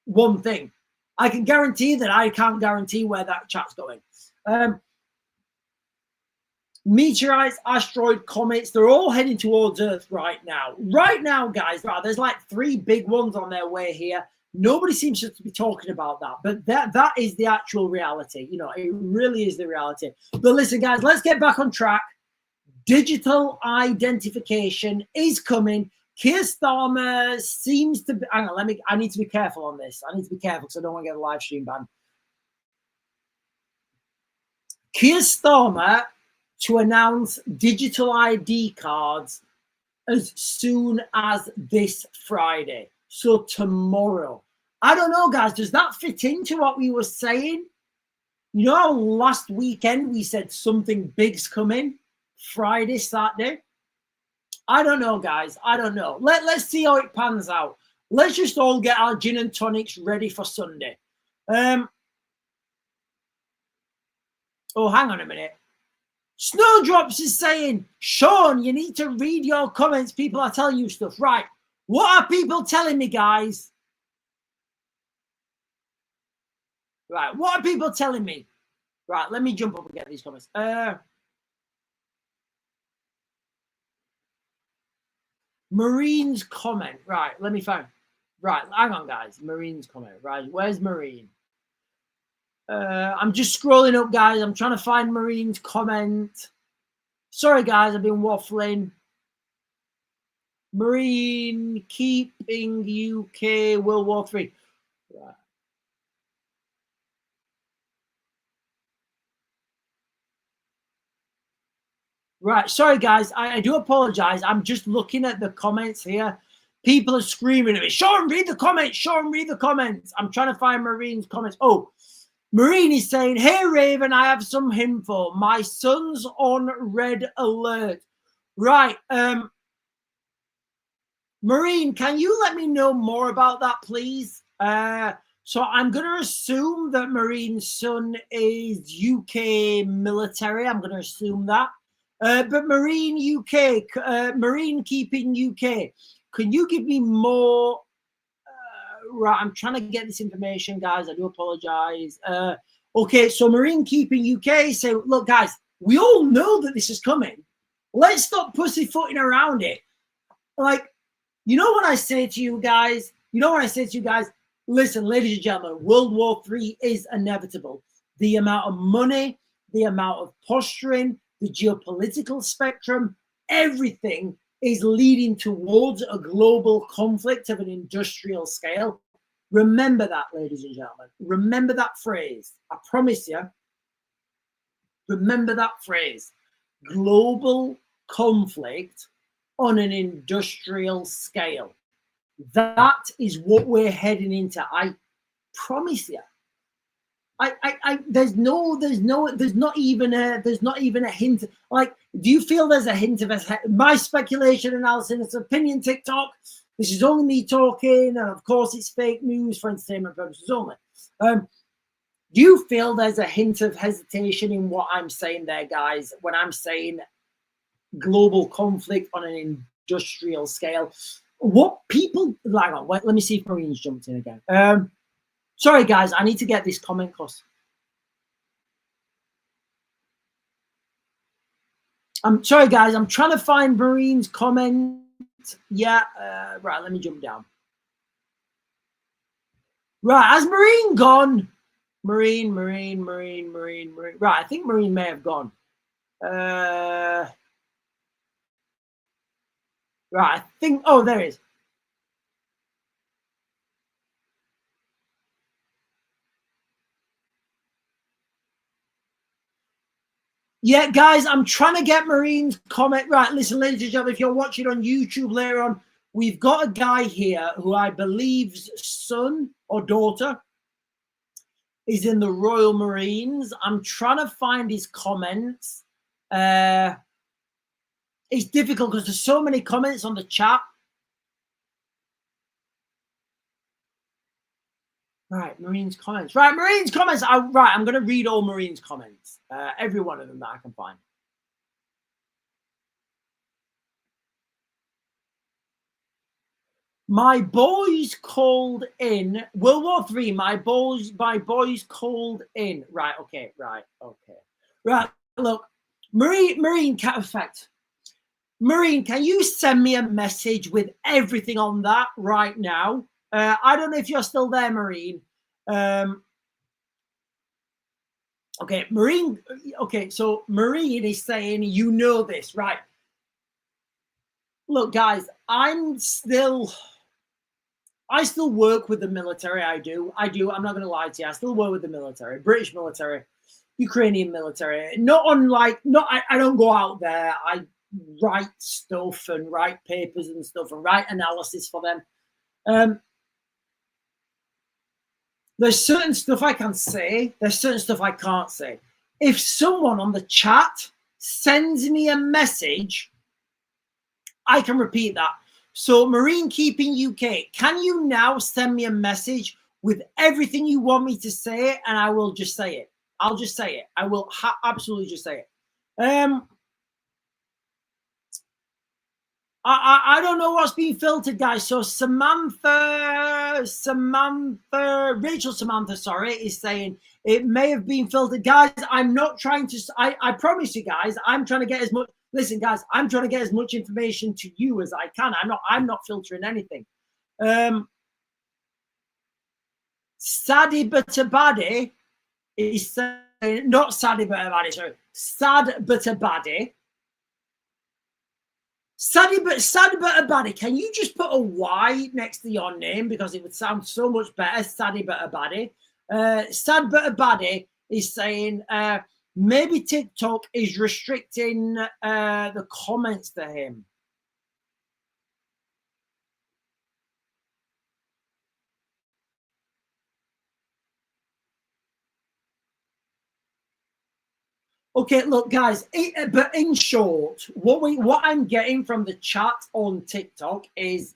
one thing. I can guarantee that I can't guarantee where that chat's going. Meteorites, asteroid, comets, they're all heading towards Earth right now. Right now, guys, there's like 3 big ones on their way here. Nobody seems to be talking about that, but that is the actual reality. You know, it really is the reality. But listen, guys, let's get back on track. Digital identification is coming. Keir Starmer seems to be, hang on, I need to be careful on this. I need to be careful because I don't want to get a live stream banned. Keir Starmer to announce digital ID cards as soon as this Friday. So tomorrow. I don't know, guys. Does that fit into what we were saying? You know how last weekend we said something big's coming? Friday, Saturday? I don't know, guys. I don't know. Let's see how it pans out. Let's just all get our gin and tonics ready for Sunday. Oh, hang on a minute. Snowdrops is saying, Sean, you need to read your comments. People are telling you stuff. Right. What are people telling me, guys? Right. What are people telling me? Right. Let me jump up and get these comments. Marine's comment. Right. Let me find. Right. Hang on, guys. Marine's comment. Right. Where's Marine? I'm just scrolling up, guys. I'm trying to find Marine's comment. Sorry, guys. I've been waffling. Marine keeping UK World War III. Right. Right. Sorry, guys. I do apologize. I'm just looking at the comments here. People are screaming at me. Sean, read the comments. Sean, read the comments. I'm trying to find Marine's comments. Oh. Marine is saying, hey, Raven, I have some info. My son's on red alert. Right. Marine, can you let me know more about that, please? So I'm going to assume that Marine's son is UK military. I'm going to assume that. But Marine UK, Marine keeping UK, can you give me more? Right, I'm trying to get this information, guys. I do apologize. Okay, so Marine keeping UK say, look, guys, we all know that this is coming. Let's stop pussyfooting around it. Like, you know what I say to you guys? Listen, ladies and gentlemen, World War III is inevitable. The amount of money, the amount of posturing, the geopolitical spectrum, everything is leading towards a global conflict of an industrial scale. Remember that, ladies and gentlemen. Remember that phrase. I promise you. Remember that phrase. Global conflict on an industrial scale. That is what we're heading into. I promise you. There's not even a hint. Like, do you feel there's a hint of my speculation, analysis, opinion, TikTok? This is only me talking, and of course it's fake news for entertainment purposes only. Do you feel there's a hint of hesitation in what I'm saying there, guys, when I'm saying global conflict on an industrial scale? what people like. Wait, let me see if Marines jumped in again. Sorry, guys, I need to get this comment because I'm sorry, guys. I'm trying to find Marines comment. Yeah, right. Let me jump down. Right, has Marine gone? Marine. Right, I think Marine may have gone. Right, I think. Oh, there it is. Yeah, guys, I'm trying to get Marine's comment. Right, listen, ladies and gentlemen, if you're watching on YouTube later on, we've got a guy here who I believe's son or daughter is in the Royal Marines. I'm trying to find his comments. It's difficult because there's so many comments on the chat. Right, Marines comments. Right, Marines comments. Right, I'm going to read all Marines comments. Every one of them that I can find. My boys called in World War III. My boys called in. Right. Okay. Right. Look, Marine cat effect. Marine, can you send me a message with everything on that right now? I don't know if you're still there, Marine. Okay, Marine. Okay, so Marine is saying, you know this, right? Look, guys, I still work with the military. I do. I'm not going to lie to you. I still work with the military, British military, Ukrainian military. I don't go out there. I write stuff and write papers and stuff and write analysis for them. There's certain stuff I can say. There's certain stuff I can't say. If someone on the chat sends me a message, I can repeat that. So Marine Keeping UK, can you now send me a message with everything you want me to say, and I will just say it. I'll just say it. I will absolutely just say it. I don't know what's being filtered, guys. So Rachel Samantha, sorry, is saying it may have been filtered. Guys, I'm not trying to, I promise you guys, I'm trying to get as much, listen, guys, I'm trying to get as much information to you as I can. I'm not filtering anything. Sadi Batabadi is saying, not Sadi Batabadi, sorry, Sad Batabadi. Sad Batabadi, can you just put a Y next to your name because it would sound so much better? Sadi Batabadi. Sad Batabadi is saying maybe TikTok is restricting the comments to him. Okay, look, guys, but in short, what I'm getting from the chat on TikTok is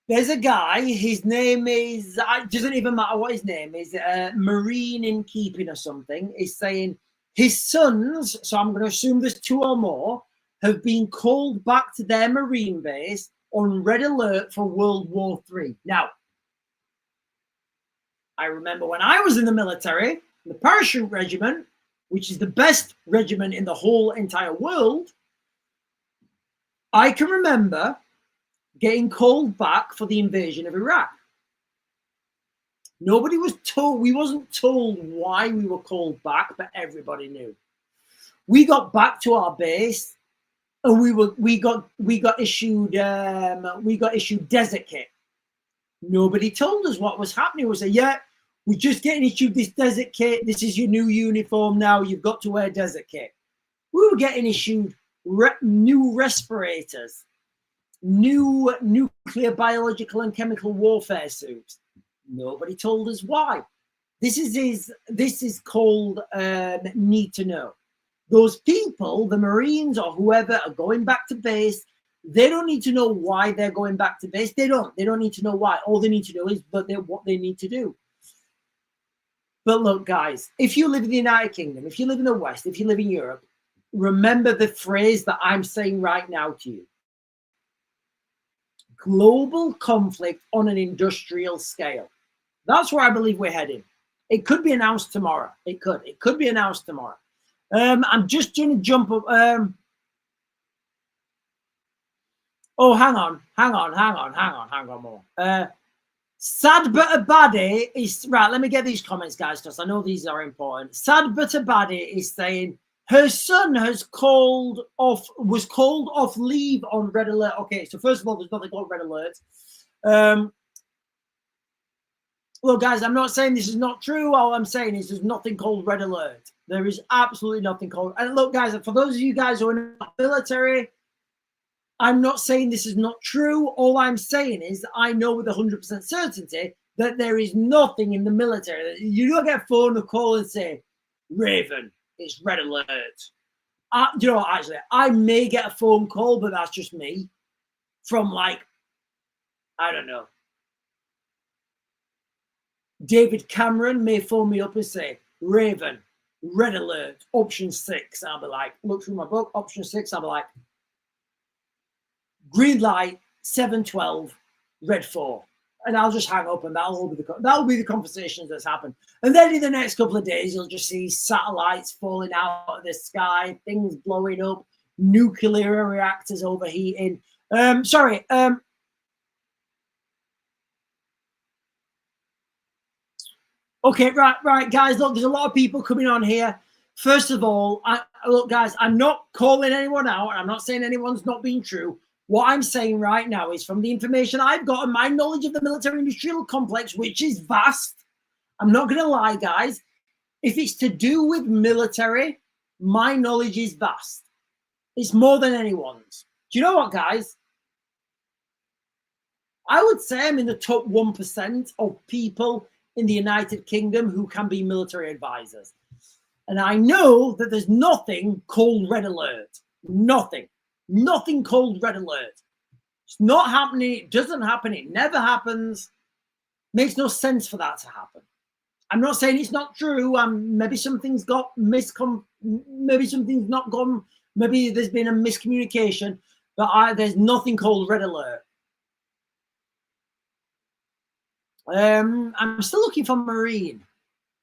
there's a guy, his name is, it doesn't even matter what his name is, Marine in Keeping or something, is saying his sons, so I'm going to assume there's 2 or more, have been called back to their Marine base on red alert for World War III. Now, I remember when I was in the military, the Parachute Regiment, which is the best regiment in the whole entire world, I can remember getting called back for the invasion of Iraq. Nobody was told, we wasn't told why we were called back, but everybody knew. We got back to our base and we got issued desert kit. Nobody told us what was happening. We said, yeah, we're just getting issued this desert kit. This is your new uniform now. You've got to wear desert kit. We were getting issued new respirators, new nuclear, biological, and chemical warfare suits. Nobody told us why. This is called need to know. Those people, the Marines or whoever, are going back to base. They don't need to know why they're going back to base. They don't need to know why. All they need to know is what they need to do. But look, guys, if you live in the United Kingdom, if you live in the West, if you live in Europe, remember the phrase that I'm saying right now to you. global conflict on an industrial scale. That's where I believe we're heading. It could be announced tomorrow. It could be announced tomorrow. I'm just going to jump up. Oh, hang on more. Sad but a baddie is right. Let me get these comments, guys, because I know these are important. Sad but a baddie is saying her son was called off leave on red alert. Okay, so first of all, there's nothing called red alert. Look, guys, I'm not saying this is not true. All I'm saying is there's nothing called red alert. There is absolutely nothing called. And look, guys, for those of you guys who are not military, I'm not saying this is not true. All I'm saying is I know with 100% certainty that there is nothing in the military. You don't get a phone call and say, Raven, it's red alert. You know what, actually, I may get a phone call, but that's just me from, like, I don't know. David Cameron may phone me up and say, Raven, red alert, option 6. I'll be like, look through my book, option 6. I'll be like, green light, 712, red 4. And I'll just hang up, and that'll be the conversations that's happened. And then in the next couple of days, you'll just see satellites falling out of the sky, things blowing up, nuclear reactors overheating. Okay, right, guys. Look, there's a lot of people coming on here. First of all, look, guys, I'm not calling anyone out. I'm not saying anyone's not being true. What I'm saying right now is from the information I've got and my knowledge of the military-industrial complex, which is vast. I'm not going to lie, guys. If it's to do with military, my knowledge is vast. It's more than anyone's. Do you know what, guys? I would say I'm in the top 1% of people in the United Kingdom who can be military advisors. And I know that there's nothing called red alert. Nothing called red alert. It's not happening. It doesn't happen. It never happens. Makes no sense for that to happen. I'm not saying it's not true. Maybe something's got maybe something's not gone. Maybe there's been a miscommunication. But there's nothing called red alert. I'm still looking for Marine.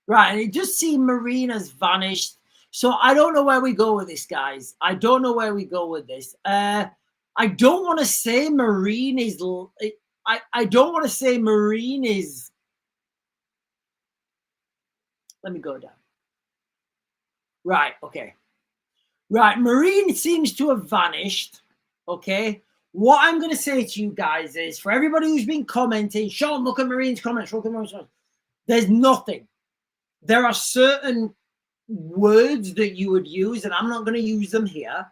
Right, and it just seems Marine has vanished. So I don't know where we go with this, guys. I don't know where we go with this. I don't want to say Marine is... I don't want to say Marine is... Let me go down. Right, okay. Right, Marine seems to have vanished. Okay. What I'm going to say to you guys is, for everybody who's been commenting, Sean, look at Marine's comments. Look at Marine's comments. There's nothing. There are certain words that you would use, and I'm not going to use them here.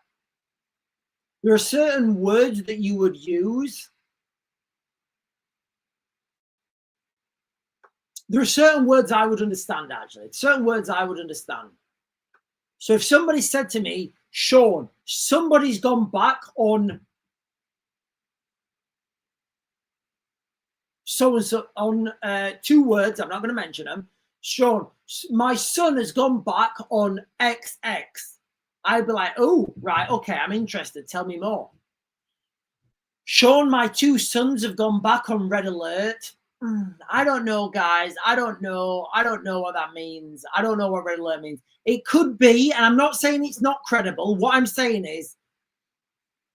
There are certain words that you would use. There are certain words I would understand, actually. Certain words I would understand. So if somebody said to me, Sean, somebody's gone back on so-and-so on 2 words, I'm not going to mention them. Sean, my son has gone back on XX. I'd be like, oh, right, okay, I'm interested. Tell me more. Sean, my 2 sons have gone back on red alert. I don't know, guys. I don't know what that means. I don't know what red alert means. It could be, and I'm not saying it's not credible. What I'm saying is,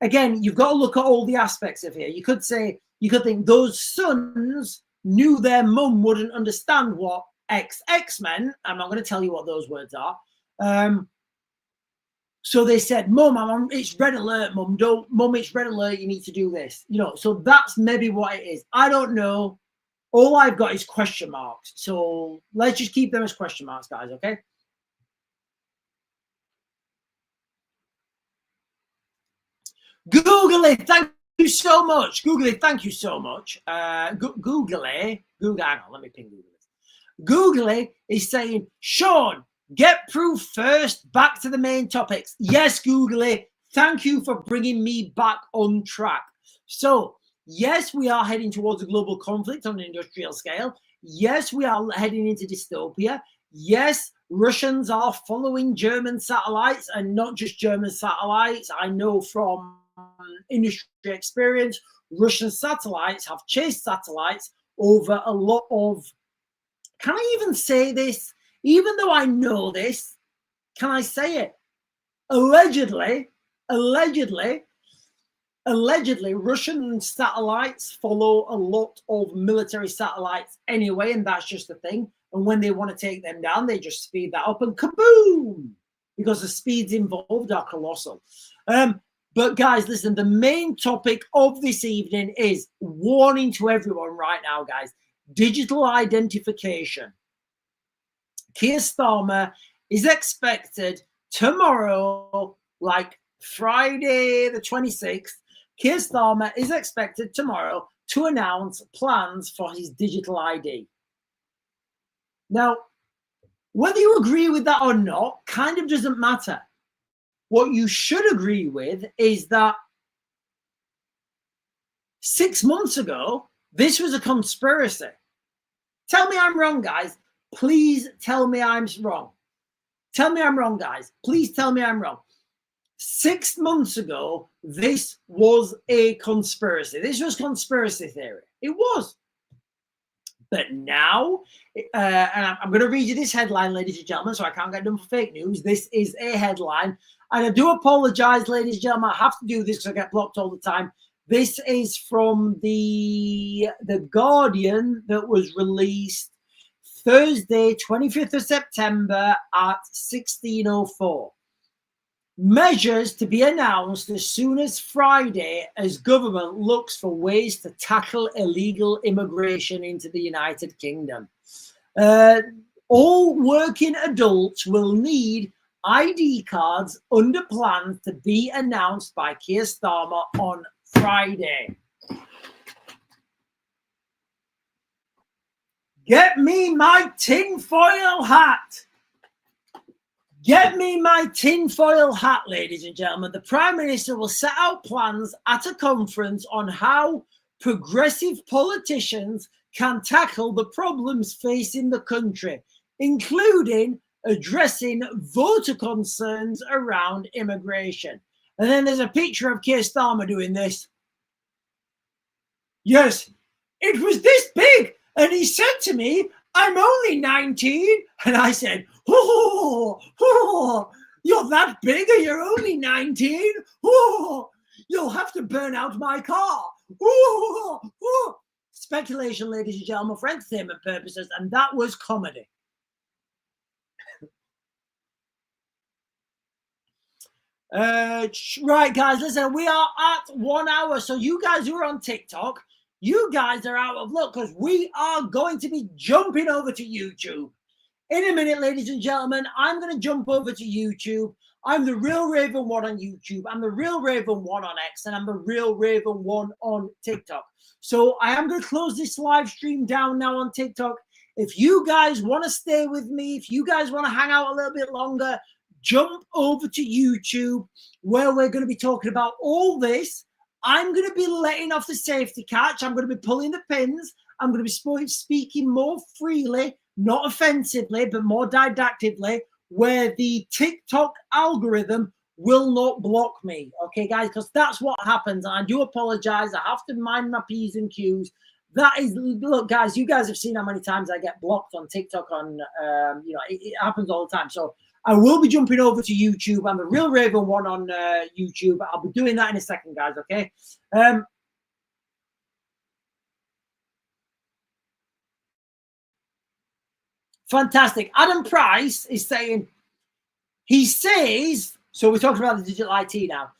again, you've got to look at all the aspects of here. You could think those sons knew their mum wouldn't understand what XX meant. I'm not going to tell you what those words are. So they said, Mum, it's red alert, Mum. Mum, it's red alert. You need to do this. You know, so that's maybe what it is. I don't know. All I've got is question marks. So let's just keep them as question marks, guys, okay? Googly, thank you so much. Googly, thank you so much. Googly, hang on, let me ping Googly. Googly is saying, Sean, get proof first, back to the main topics. Yes, Googly, thank you for bringing me back on track. So, yes, we are heading towards a global conflict on an industrial scale. Yes, we are heading into dystopia. Yes, Russians are following German satellites, and not just German satellites. I know from industry experience, Russian satellites have chased satellites over a lot of, can I even say this? Even though I know this, can I say it? Allegedly, Russian satellites follow a lot of military satellites anyway, and that's just the thing. And when they want to take them down, they just speed that up and kaboom! Because the speeds involved are colossal. But guys, listen, the main topic of this evening is warning to everyone right now, guys. Digital identification. Keir Starmer is expected tomorrow, like Friday the 26th, Keir Starmer is expected tomorrow to announce plans for his digital ID. Now, whether you agree with that or not kind of doesn't matter. What you should agree with is that 6 months ago, this was a conspiracy. Tell me I'm wrong, guys. Please tell me I'm wrong. Tell me I'm wrong, guys. Please tell me I'm wrong. 6 months ago, this was a conspiracy. This was conspiracy theory. It was. But now, and I'm going to read you this headline, ladies and gentlemen, so I can't get done for fake news. This is a headline. And I do apologize, ladies and gentlemen. I have to do this because I get blocked all the time. This is from the Guardian that was released Thursday, 25th of September at 16:04. Measures to be announced as soon as Friday as government looks for ways to tackle illegal immigration into the United Kingdom. All working adults will need ID cards under plans to be announced by Keir Starmer on Friday. Get me my tinfoil hat. Get me my tinfoil hat, ladies and gentlemen. The Prime Minister will set out plans at a conference on how progressive politicians can tackle the problems facing the country, including addressing voter concerns around immigration. And then there's a picture of Keir Starmer doing this. Yes, it was this big. And he said to me, I'm only 19. And I said, oh, you're that big and you're only 19? Oh, you'll have to burn out my car. Oh. Speculation, ladies and gentlemen, for entertainment purposes. And that was comedy. Right, guys, listen, we are at 1 hour. So you guys who are on TikTok, you guys are out of luck because we are going to be jumping over to YouTube. In a minute, ladies and gentlemen, I'm going to jump over to YouTube. I'm the Real Raven 1 on YouTube. I'm the Real Raven 1 on X, and I'm the Real Raven 1 on TikTok. So I am going to close this live stream down now on TikTok. If you guys want to stay with me, if you guys want to hang out a little bit longer, jump over to YouTube where we're going to be talking about all this. I'm going to be letting off the safety catch. I'm going to be pulling the pins. I'm going to be speaking more freely, not offensively, but more didactically, where the TikTok algorithm will not block me. Okay, guys, because that's what happens. And I do apologize. I have to mind my P's and Q's. That is, look, guys, you guys have seen how many times I get blocked on TikTok on, it happens all the time. So I will be jumping over to YouTube. I'm the Real Raven 1 on YouTube. I'll be doing that in a second, guys, okay? Fantastic. Adam Price is saying, he says, so we're talking about the digital IT now.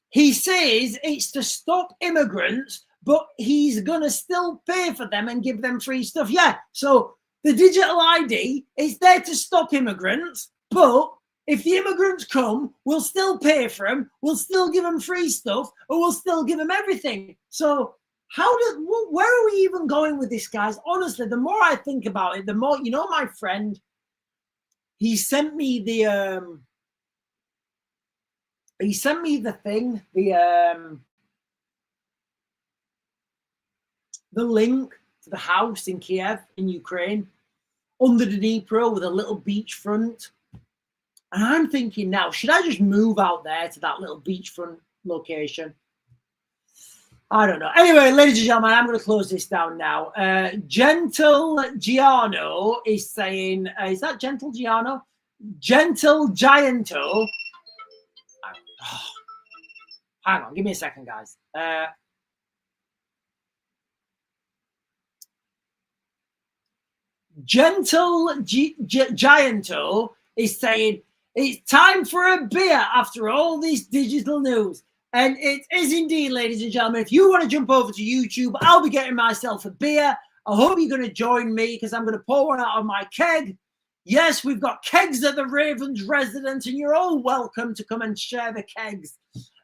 He says it's to stop immigrants, but he's going to still pay for them and give them free stuff. Yeah, so the digital ID is there to stop immigrants. But if the immigrants come, we'll still pay for them, we'll still give them free stuff, or we'll still give them everything. So where are we even going with this, guys? Honestly, the more I think about it, the more, my friend, he sent me the thing, the link to the house in Kiev, in Ukraine, under the Dnipro with a little beachfront. And I'm thinking now, should I just move out there to that little beachfront location. I don't know. Anyway, ladies and gentlemen, I'm going to close this down now. Gentle Giano is saying, is that Gentle Giano? Gentle Gianto. Hang on, give me a second, guys. Gentle Gianto is saying, it's time for a beer after all this digital news. And it is indeed, ladies and gentlemen. If you want to jump over to YouTube, I'll be getting myself a beer. I hope you're going to join me because I'm going to pour one out of my keg. Yes, we've got kegs at the Ravens residence, and you're all welcome to come and share the kegs.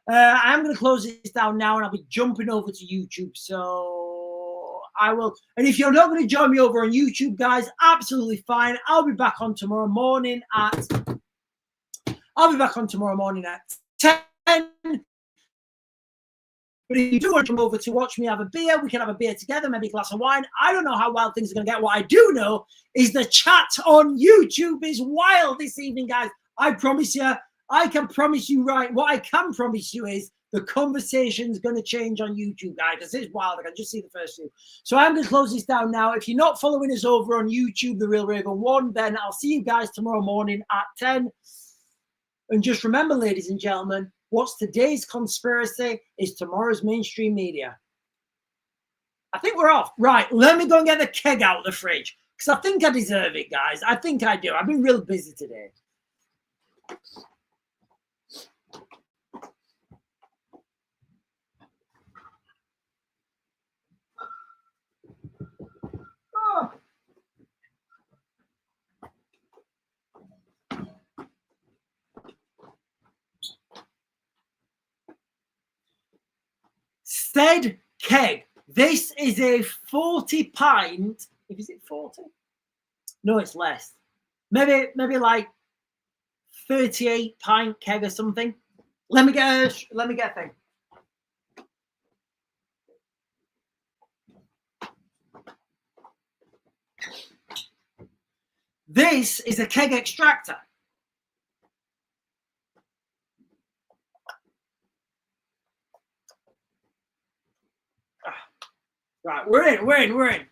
I'm going to close this down now, and I'll be jumping over to YouTube. So I will. And if you're not going to join me over on YouTube, guys, absolutely fine. I'll be back on tomorrow morning at 10. But if you do want to come over to watch me have a beer, we can have a beer together, maybe a glass of wine. I don't know how wild things are going to get. What I do know is the chat on YouTube is wild this evening, guys. I promise you, I can promise you right. What I can promise you is the conversation's going to change on YouTube, guys, because it's wild. I can just see the first two. So I'm going to close this down now. If you're not following us over on YouTube, The Real Raven 1, then I'll see you guys tomorrow morning at 10. And just remember, ladies and gentlemen, what's today's conspiracy is tomorrow's mainstream media. I think we're off. Right, let me go and get the keg out of the fridge because I think I deserve it, guys. I think I do. I've been real busy today. Oh. Said keg. This is a 40 pint. Is it 40? No, it's less. Maybe like 38 pint keg or something. Let me get a thing. This is a keg extractor. Right, we're in.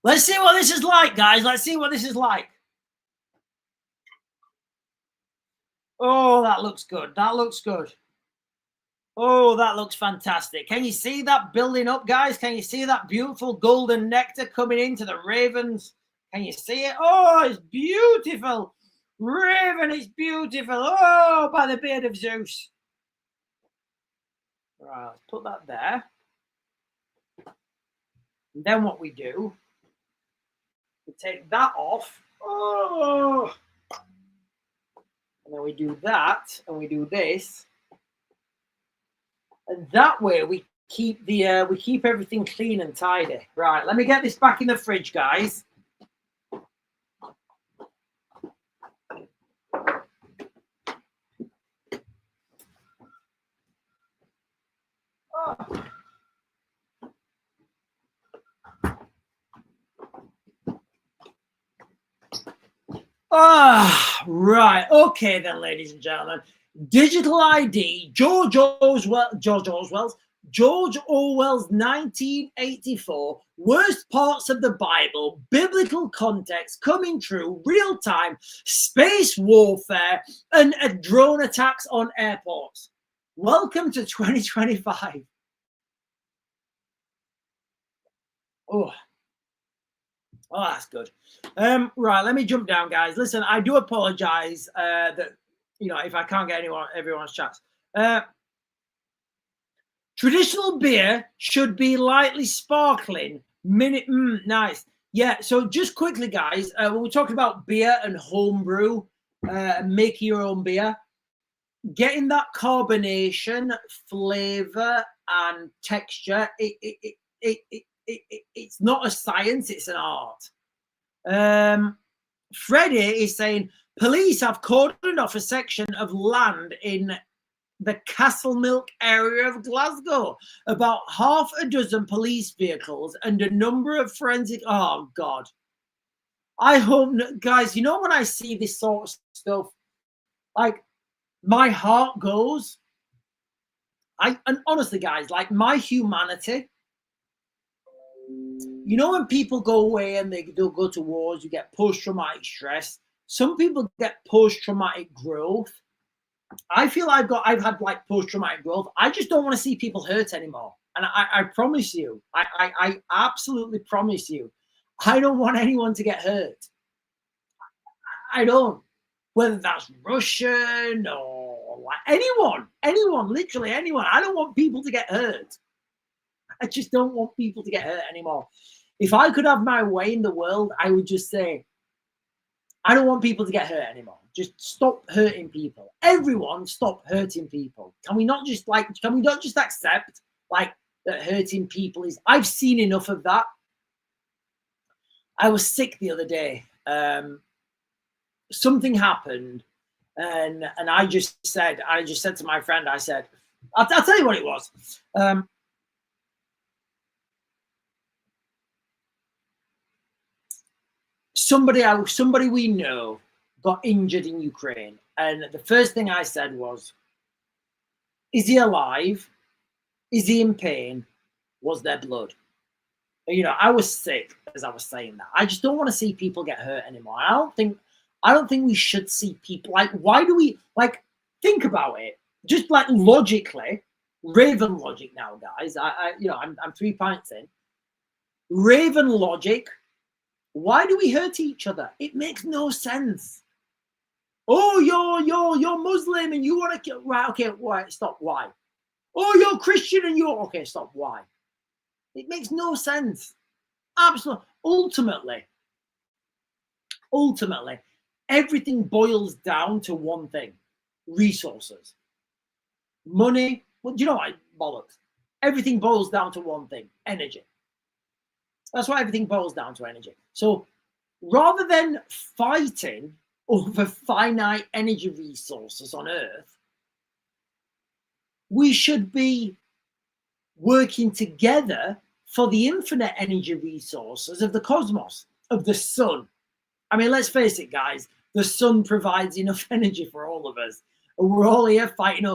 Let's see what this is like, guys. Let's see what this is like. Oh, that looks good. That looks good. Oh, that looks fantastic. Can you see that building up, guys? Can you see that beautiful golden nectar coming into the Ravens? Can you see it? Oh, it's beautiful. Raven, it's beautiful. Oh, by the beard of Zeus. Right, let's put that there. And then what we do, we take that off. Oh. And then we do that, and we do this. And that way we keep the we keep everything clean and tidy. Right, let me get this back in the fridge, guys. Right. Okay then, ladies and gentlemen. Digital ID, George Orwell's 1984, worst parts of the Bible, biblical context, coming true, real time, space warfare, and drone attacks on airports. Welcome to 2025. Oh, that's good. Right, let me jump down, guys. Listen, I do apologize that, you know, if I can't get everyone's chats. Traditional beer should be lightly sparkling. Nice. Yeah, so just quickly, guys, when we're talking about beer and homebrew, making your own beer, getting that carbonation, flavor, and texture, it's not a science, it's an art. Freddie is saying police have cordoned off a section of land in the Castlemilk area of Glasgow. About half a dozen police vehicles and a number of forensic. Oh God! I hope, guys, you know, when I see this sort of stuff, like, my heart goes. And honestly, guys, like, my humanity, you know, when people go away and they'll go to wars, you get post-traumatic stress. Some people get post-traumatic growth. I feel I've had like post-traumatic growth. I just don't want to see people hurt anymore. And I promise you, I absolutely promise you, I don't want anyone to get hurt. I don't. Whether that's Russian or like anyone, literally anyone. I don't want people to get hurt. I just don't want people to get hurt anymore. If I could have my way in the world, I would just say, I don't want people to get hurt anymore. Just stop hurting people. Everyone stop hurting people. Can we not just accept like that hurting people is, I've seen enough of that. I was sick the other day. Something happened and I just said to my friend, I said, I'll tell you what it was. Somebody we know got injured in Ukraine, and the first thing I said was, is he alive? Is he in pain? Was there blood? You know, I was sick as I was saying that. I just don't want to see people get hurt anymore. I don't think we should see people, like, why do we, like, think about it, just like logically, Raven logic now, guys. I'm 3 pints in. Raven logic. Why do we hurt each other? It makes no sense. Oh, you're Muslim and you want to kill. Right, okay, why? Stop. Why? Oh, you're Christian and you're okay. Stop. Why? It makes no sense. Absolutely. Ultimately, everything boils down to one thing: resources, money. Well, do you know what? Bollocks. Everything boils down to one thing: energy. That's why everything boils down to energy. So rather than fighting over finite energy resources on Earth, we should be working together for the infinite energy resources of the cosmos, of the sun. I mean, let's face it, guys, the sun provides enough energy for all of us. And we're all here fighting,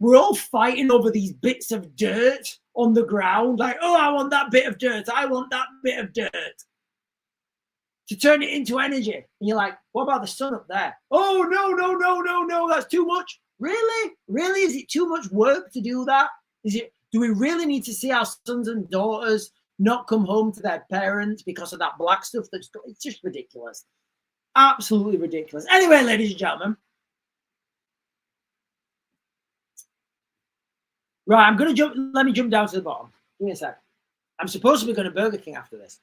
we're all fighting over these bits of dirt on the ground. Like, oh, I want that bit of dirt. I want that bit of dirt. To turn it into energy. And you're like, what about the sun up there? Oh, no, that's too much. Really? Really? Is it too much work to do that? Do we really need to see our sons and daughters not come home to their parents because of that black stuff? It's just ridiculous. Absolutely ridiculous. Anyway, ladies and gentlemen. Right, I'm going to jump. Let me jump down to the bottom. Give me a sec. I'm supposed to be going to Burger King after this.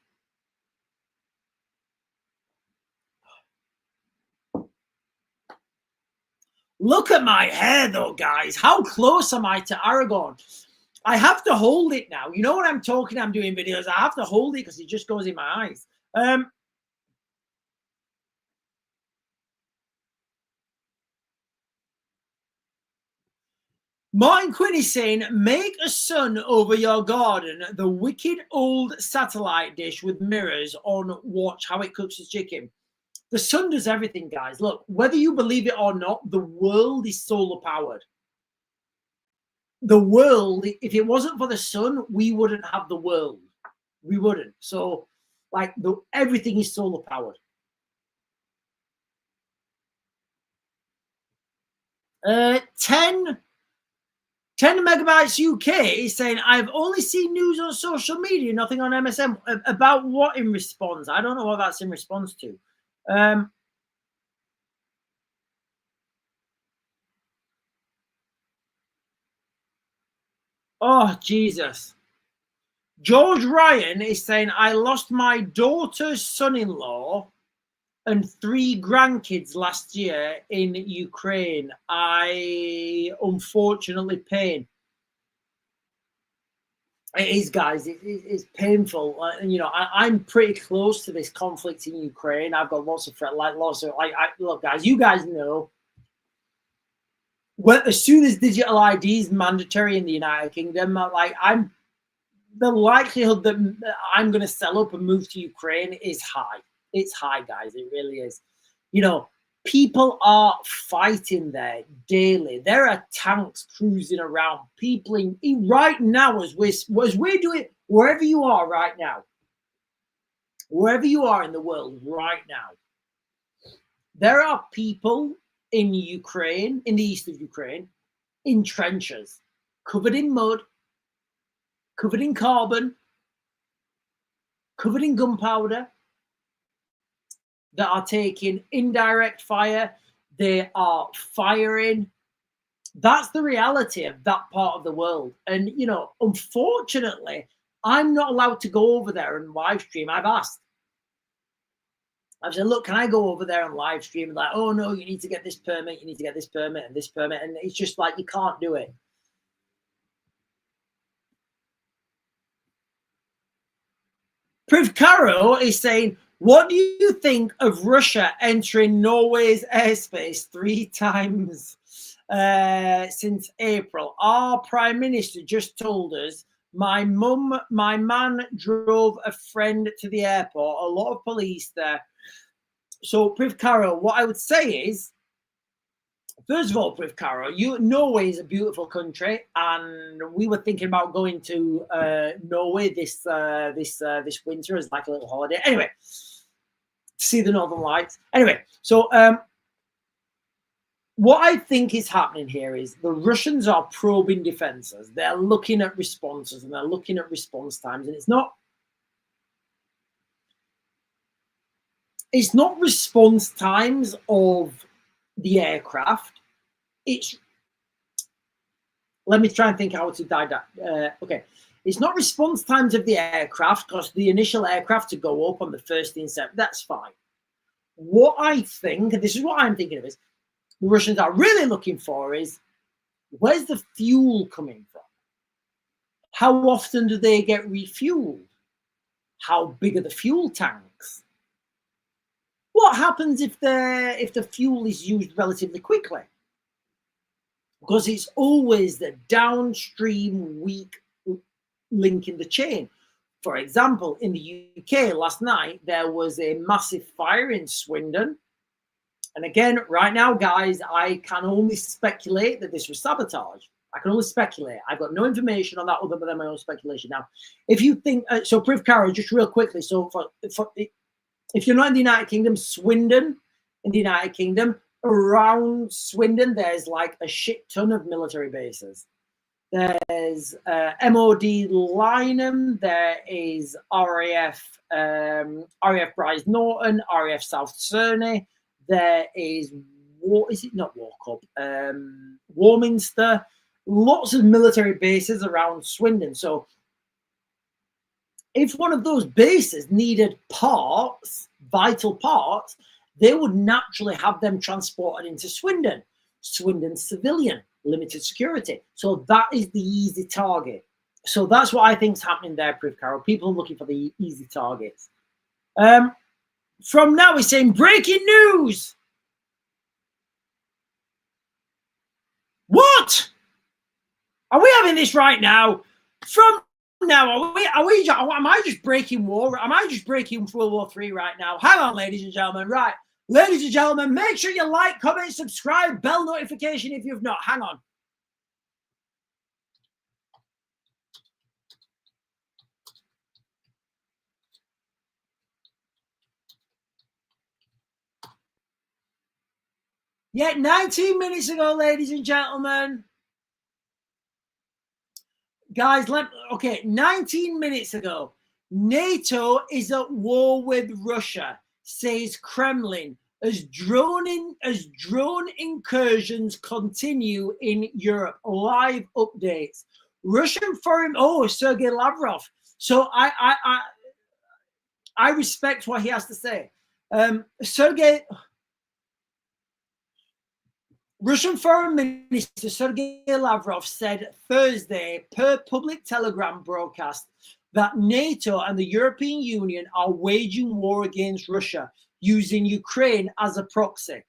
Look at my hair, though, guys. How close am I to Aragorn? I have to hold it now. You know when I'm talking, I'm doing videos. I have to hold it because it just goes in my eyes. Martin Quinn is saying, make a sun over your garden, the wicked old satellite dish with mirrors on, watch how it cooks the chicken. The sun does everything, guys. Look, whether you believe it or not, the world is solar powered. The world, if it wasn't for the sun, we wouldn't have the world. We wouldn't. So, like, everything is solar powered. 10 megabytes UK is saying, I've only seen news on social media, nothing on MSM. About what in response? I don't know what that's in response to. Oh, Jesus. George Ryan is saying, I lost my daughter's son-in-law and 3 grandkids last year in Ukraine. I unfortunately pain. It is, guys. It's painful. And you know, I'm pretty close to this conflict in Ukraine. I've got lots of friends, look, guys. You guys know. Well, as soon as digital ID is mandatory in the United Kingdom, the likelihood that I'm going to sell up and move to Ukraine is high. It's high, guys. It really is. You know, people are fighting there daily. There are tanks cruising around. People in right now, as we're doing, wherever you are right now, wherever you are in the world right now, there are people in Ukraine, in the east of Ukraine, in trenches, covered in mud, covered in carbon, covered in gunpowder, that are taking indirect fire. They are firing. That's the reality of that part of the world. And, you know, unfortunately, I'm not allowed to go over there and live stream. I've asked. I've said, look, can I go over there and live stream? And like, oh, no, you need to get this permit. You need to get this permit and this permit. And it's just like, you can't do it. Priv Caro is saying, what do you think of Russia entering Norway's airspace 3 times since April? Our Prime Minister just told us, my man drove a friend to the airport, a lot of police there. So, Priv Caro, what I would say is, first of all, Priv Caro, Norway is a beautiful country, and we were thinking about going to Norway this winter as like a little holiday. Anyway, to see the Northern Lights. Anyway, so what I think is happening here is the Russians are probing defenses. They're looking at responses and they're looking at response times, and it's not response times of the aircraft. Let me try and think how to die that. Okay, it's not response times of the aircraft, because the initial aircraft to go up on the 1st of September, that's fine. What I think, and this is what I'm thinking of, is the Russians are really looking for is, where's the fuel coming from? How often do they get refueled? How big are the fuel tanks? What happens if the fuel is used relatively quickly? Because it's always the downstream weak link in the chain. For example, in the UK last night, there was a massive fire in Swindon. And again, right now, guys, I can only speculate that this was sabotage. I can only speculate. I've got no information on that other than my own speculation. Now, if you think, so Priv Caro, just real quickly, so if you're not in the United Kingdom, Swindon in the United Kingdom, around Swindon, there's like a shit ton of military bases. There's MOD Lynham, there is RAF Brize Norton, RAF South Cerney, there is, Warminster, lots of military bases around Swindon. So if one of those bases needed parts, vital parts, they would naturally have them transported into Swindon. Swindon's civilian, limited security. So that is the easy target. So that's what I think is happening there, Priv Caro. People are looking for the easy targets. From now, we're saying breaking news. What? Are we having this right now? From now, am I just breaking war? Am I just breaking World War III right now? Hang on, ladies and gentlemen. Right. Ladies and gentlemen, make sure you like, comment, subscribe, bell notification if you've not. Hang on. Yeah, 19 minutes ago, ladies and gentlemen. Guys, 19 minutes ago, NATO is at war with Russia, says Kremlin, as drone incursions continue in Europe. Live updates. Russian foreign, Sergei Lavrov. So I respect what he has to say. Russian Foreign Minister Sergei Lavrov said Thursday, per public telegram broadcast, that NATO and the European Union are waging war against Russia using Ukraine as a proxy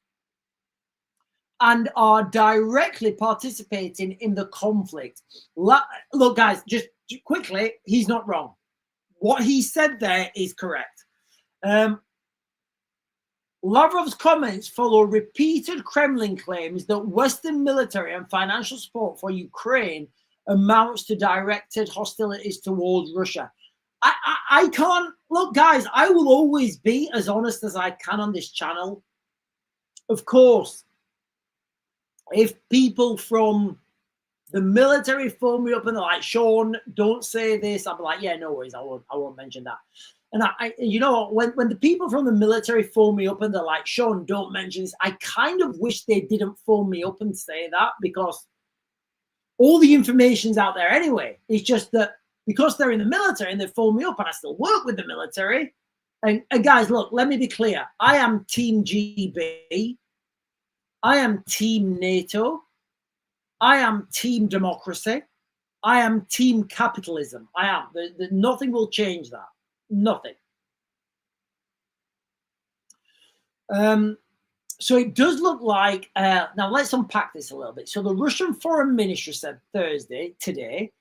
and are directly participating in the conflict. Look, guys, just quickly, he's not wrong. What he said there is correct. Lavrov's comments follow repeated Kremlin claims that Western military and financial support for Ukraine amounts to directed hostilities towards Russia. I can't, look, guys, I will always be as honest as I can on this channel. Of course, if people from the military phone me up and they're like, Sean, don't say this, I'll be like, yeah, no worries, I won't mention that. And you know, when the people from the military phone me up and they're like, Sean, don't mention this, I kind of wish they didn't phone me up and say that, because all the information's out there anyway. It's just that because they're in the military and they phone me up and I still work with the military. And guys, look, let me be clear. I am Team GB. I am Team NATO. I am Team Democracy. I am Team Capitalism. I am. Nothing will change that. Nothing. So it does look like, now let's unpack this a little bit. So the Russian Foreign Ministry said today,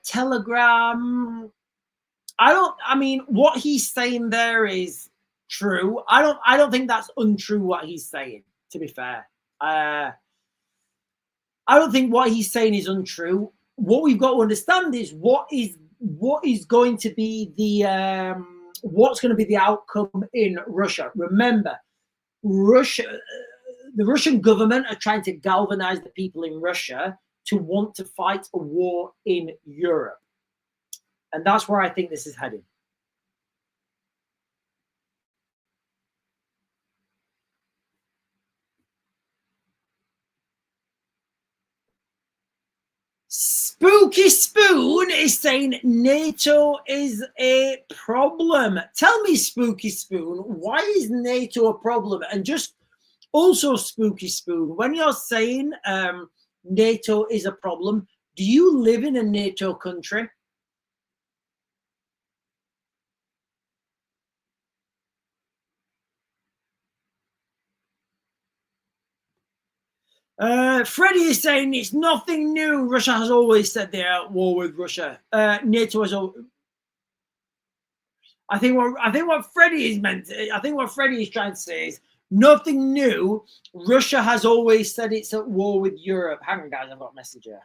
Telegram, I mean, what he's saying there is true. I don't think that's untrue what he's saying, to be fair. I don't think what he's saying is untrue. What we've got to understand is what is going to be the what's going to be the outcome in Russia. Remember, the Russian government are trying to galvanize the people in Russia to want to fight a war in Europe. And that's where I think this is heading. Spooky Spoon is saying NATO is a problem. Tell me, Spooky Spoon, why is NATO a problem? And just also, Spooky Spoon, when you're saying NATO is a problem, do you live in a NATO country? Freddie is saying it's nothing new. Russia has always said they're at war with Russia. NATO has. I think what Freddie is meant. I think what Freddie is trying to say is nothing new. Russia has always said it's at war with Europe. Hang on, guys, I've got a message here.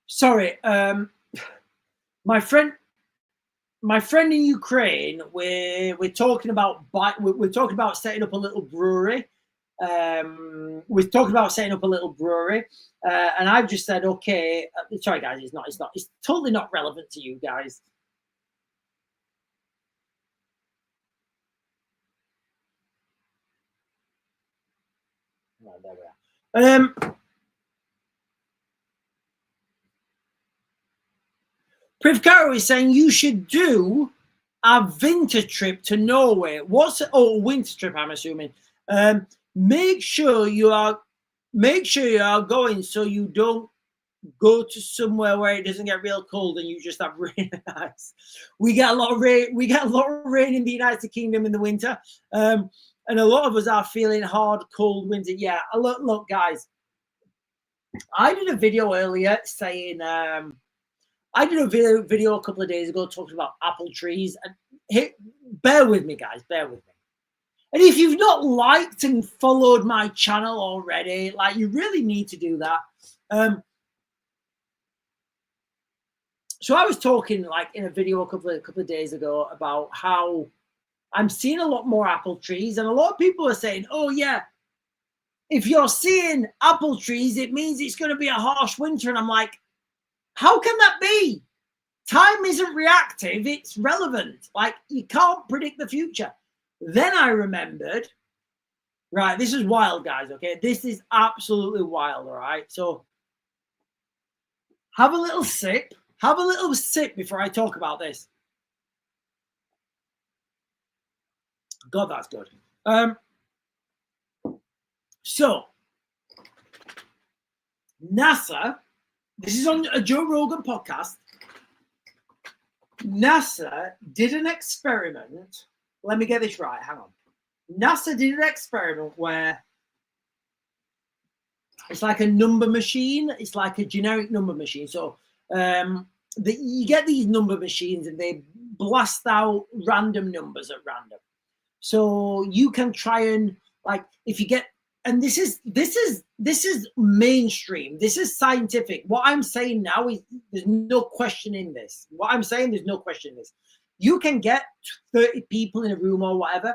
Sorry, my friend in Ukraine, we're talking about setting up a little brewery. We're talking about setting up a little brewery, and I've just said, okay. Sorry, guys, it's totally not relevant to you guys. No, there we are. Priv Caro is saying you should do a winter trip to Norway. Winter trip, I'm assuming. Make sure you are going so you don't go to somewhere where it doesn't get real cold and you just have rain and ice. We get a lot of rain. We get a lot of rain in the United Kingdom in the winter, and a lot of us are feeling hard, cold winter. Yeah, look, guys. I did a video earlier saying. I did a video a couple of days ago talking about apple trees. And bear with me, guys. Bear with me. And if you've not liked and followed my channel already, like, you really need to do that. So I was talking, like, in a video a couple of days ago about how I'm seeing a lot more apple trees, and a lot of people are saying, "Oh yeah, if you're seeing apple trees, it means it's going to be a harsh winter." And I'm like, how can that be? Time isn't reactive, it's relevant. Like, you can't predict the future. Then I remembered, right, this is wild, guys, okay? This is absolutely wild, all right? So have a little sip. Have a little sip before I talk about this. God, that's good. So, NASA, this is on a Joe Rogan podcast. NASA did an experiment. Let me get this right. Hang on. NASA did an experiment where it's like a number machine. It's like a generic number machine. So you get these number machines and they blast out random numbers at random. So you can try and, like, if you get, and this is mainstream. This is scientific. What I'm saying now is there's no question in this. What I'm saying, there's no question in this. You can get 30 people in a room or whatever,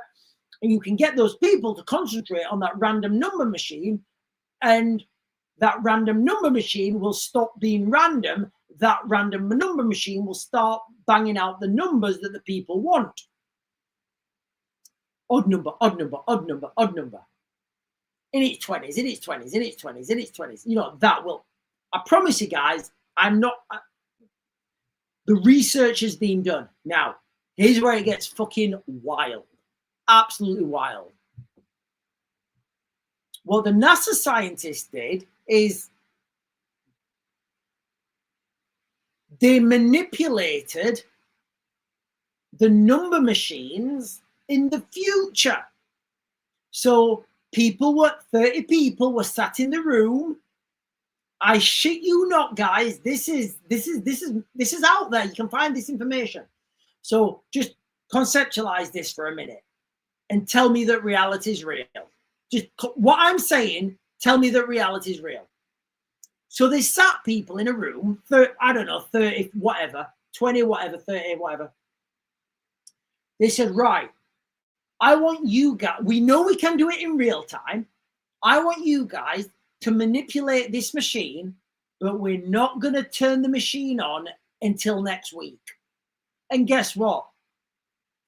and you can get those people to concentrate on that random number machine, and that random number machine will stop being random. That random number machine will start banging out the numbers that the people want. Odd number, odd number, odd number, odd number. In its 20s, in its 20s, in its 20s, in its 20s. You know, that will, I promise you guys, the research has been done. Now, here's where it gets fucking wild. Absolutely wild. What the NASA scientists did is they manipulated the number machines in the future. So 30 people were sat in the room. I shit you not, guys. This is out there. You can find this information. So just conceptualize this for a minute and tell me that reality is real. Just what I'm saying, tell me that reality is real. So they sat people in a room, 30, whatever, 20, whatever, 30, whatever. They said, right, I want you guys, we know we can do it in real time. I want you guys to manipulate this machine, but we're not going to turn the machine on until next week. And guess what?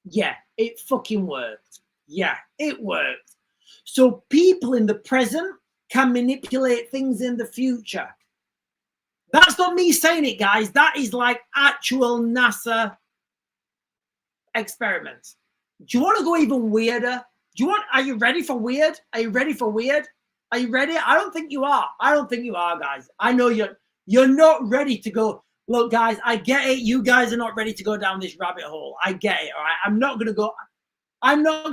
Yeah, it fucking worked. Yeah, it worked. So people in the present can manipulate things in the future. That's not me saying it, guys. That is like actual NASA experiments. Do you want to go even weirder? Are you ready for weird? Are you ready for weird? Are you ready? I don't think you are. I don't think you are, guys. I know you're not ready to go. Look, guys, I get it. You guys are not ready to go down this rabbit hole. I get it. All right. I'm not going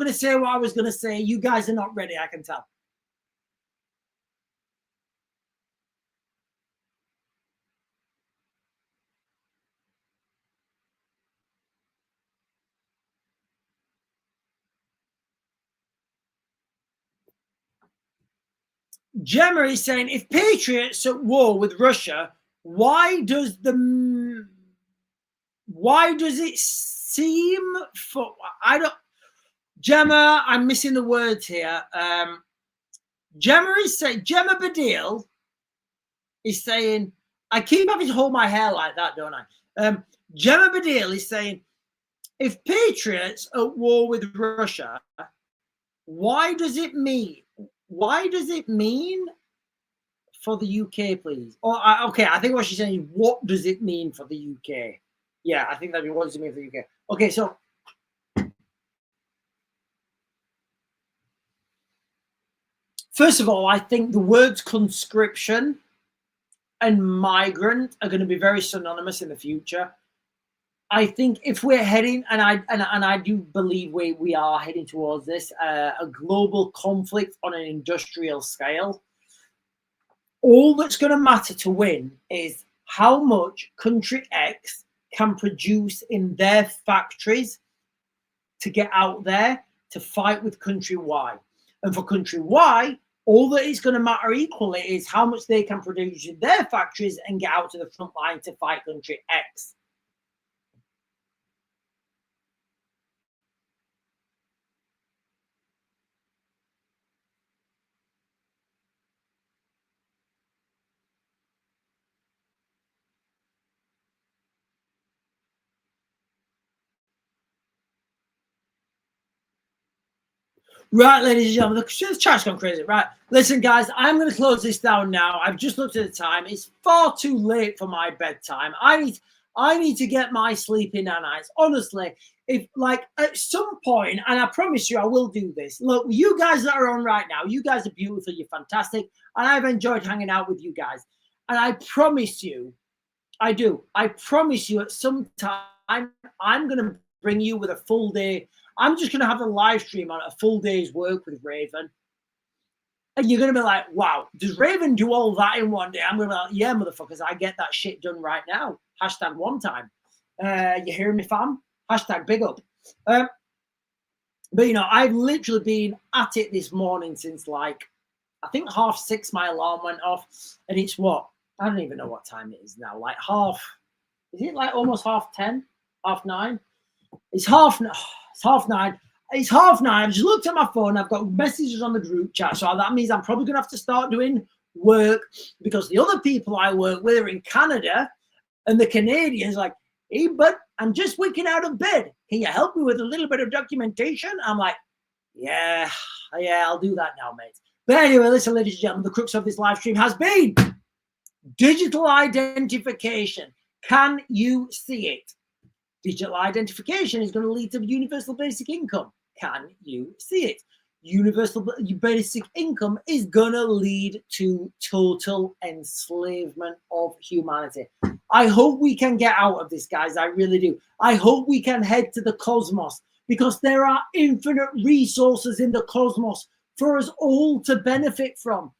to say what I was going to say. You guys are not ready. I can tell. Gemma is saying, if Patriots at war with Russia, why does it seem for, Gemma, I'm missing the words here. Gemma Badil is saying, I keep having to hold my hair like that, don't I? Gemma Badil is saying, if Patriots at war with Russia, why does it mean for the UK, please? Okay, I think what she's saying is, what does it mean for the UK? Yeah, I think that'd be what does it mean for the UK. Okay, so first of all, I think the words conscription and migrant are going to be very synonymous in the future. I think if we're heading, and I do believe we are heading towards this, a global conflict on an industrial scale, all that's going to matter to win is how much country X can produce in their factories to get out there to fight with country Y. And for country Y, all that is going to matter equally is how much they can produce in their factories and get out to the front line to fight country X. Right, ladies and gentlemen, the chat's gone crazy. Right, listen, guys, I'm going to close this down now. I've just looked at the time. It's far too late for my bedtime. I need to get my sleep in, Annies. Honestly, if like at some point, and I promise you I will do this. Look, you guys that are on right now, you guys are beautiful. You're fantastic. And I've enjoyed hanging out with you guys. And I promise you, I do. I promise you at some time, I'm going to bring you with a full day. I'm just going to have a live stream on a full day's work with Raven. And you're going to be like, wow, does Raven do all that in one day? I'm going to be like, yeah, motherfuckers, I get that shit done right now. Hashtag one time. You hearing me, fam? Hashtag big up. But, you know, I've literally been at it this morning since like, I think 6:30 my alarm went off. And it's what? I don't even know what time it is now. Like is it like almost 10:30? 9:30? It's 9:30. It's 9:30. I've just looked at my phone. I've got messages on the group chat. So that means I'm probably going to have to start doing work because the other people I work with are in Canada and the Canadians like, hey, bud, I'm just waking out of bed. Can you help me with a little bit of documentation? I'm like, yeah, I'll do that now, mate. But anyway, listen, ladies and gentlemen, the crux of this live stream has been digital identification. Can you see it? Digital identification is going to lead to universal basic income. Can you see it? Universal basic income is going to lead to total enslavement of humanity. I hope we can get out of this, guys. I really do. I hope we can head to the cosmos because there are infinite resources in the cosmos for us all to benefit from.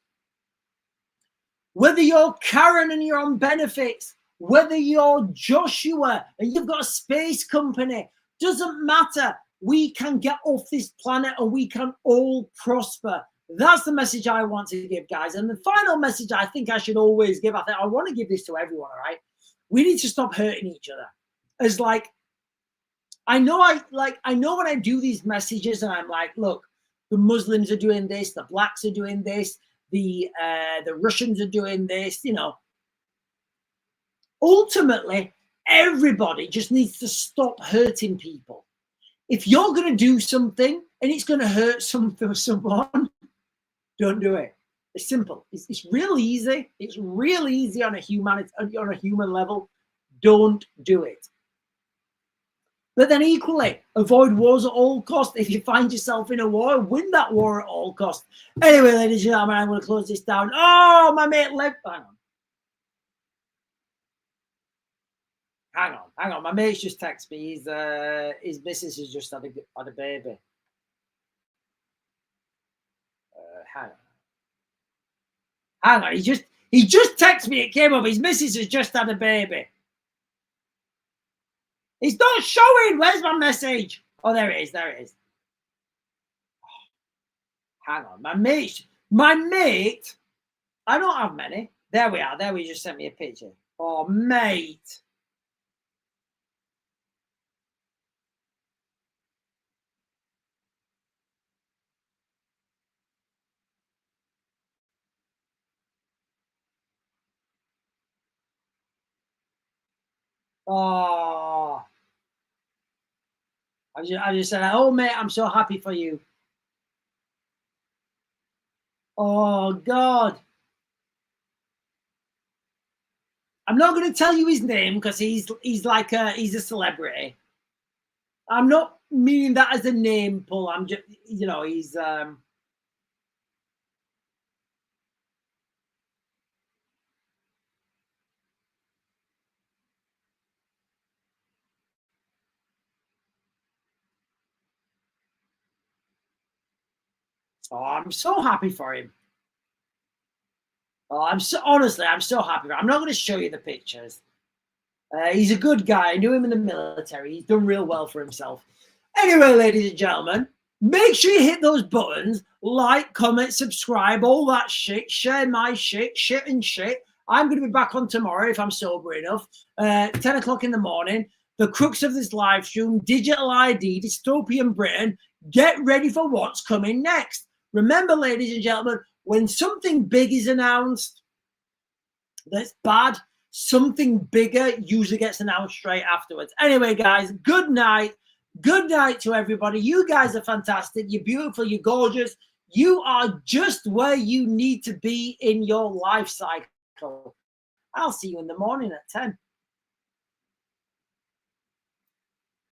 Whether you're Karen and you're on benefits, whether you're Joshua and you've got a space company, doesn't matter. We can get off this planet and we can all prosper. That's the message I want to give, guys. And the final message I think I should always give, I want to give this to everyone, all right? We need to stop hurting each other. As like, I know when I do these messages and I'm like, look, the Muslims are doing this, the blacks are doing this, the Russians are doing this, you know. Ultimately, everybody just needs to stop hurting people. If you're going to do something and it's going to hurt someone, don't do it. It's simple. It's real easy. It's real easy on a human level. Don't do it. But then equally, avoid wars at all costs. If you find yourself in a war, win that war at all costs. Anyway, ladies and gentlemen, I'm going to close this down. Oh, my mate left. Hang on. My mate's just texted me. His missus has just had a baby. Hang on. He just texted me. It came up. His missus has just had a baby. It's not showing. Where's my message? Oh, there it is. Oh, hang on. My mate. I don't have many. There we are. There we just sent me a picture. Oh, mate. Oh, I just said, oh, mate, I'm so happy for you. Oh, God. I'm not going to tell you his name because he's a celebrity. I'm not meaning that as a name pull. I'm just, you know, he's oh, I'm so happy for him. Oh, I'm so happy. I'm not going to show you the pictures. He's a good guy. I knew him in the military. He's done real well for himself. Anyway, ladies and gentlemen, make sure you hit those buttons, like, comment, subscribe, all that shit, share my shit. I'm going to be back on tomorrow if I'm sober enough, 10 o'clock in the morning. The crux of this live stream, digital ID, dystopian Britain. Get ready for what's coming next. Remember, ladies and gentlemen, when something big is announced that's bad, something bigger usually gets announced straight afterwards. Anyway, guys, good night. Good night to everybody. You guys are fantastic. You're beautiful. You're gorgeous. You are just where you need to be in your life cycle. I'll see you in the morning at 10.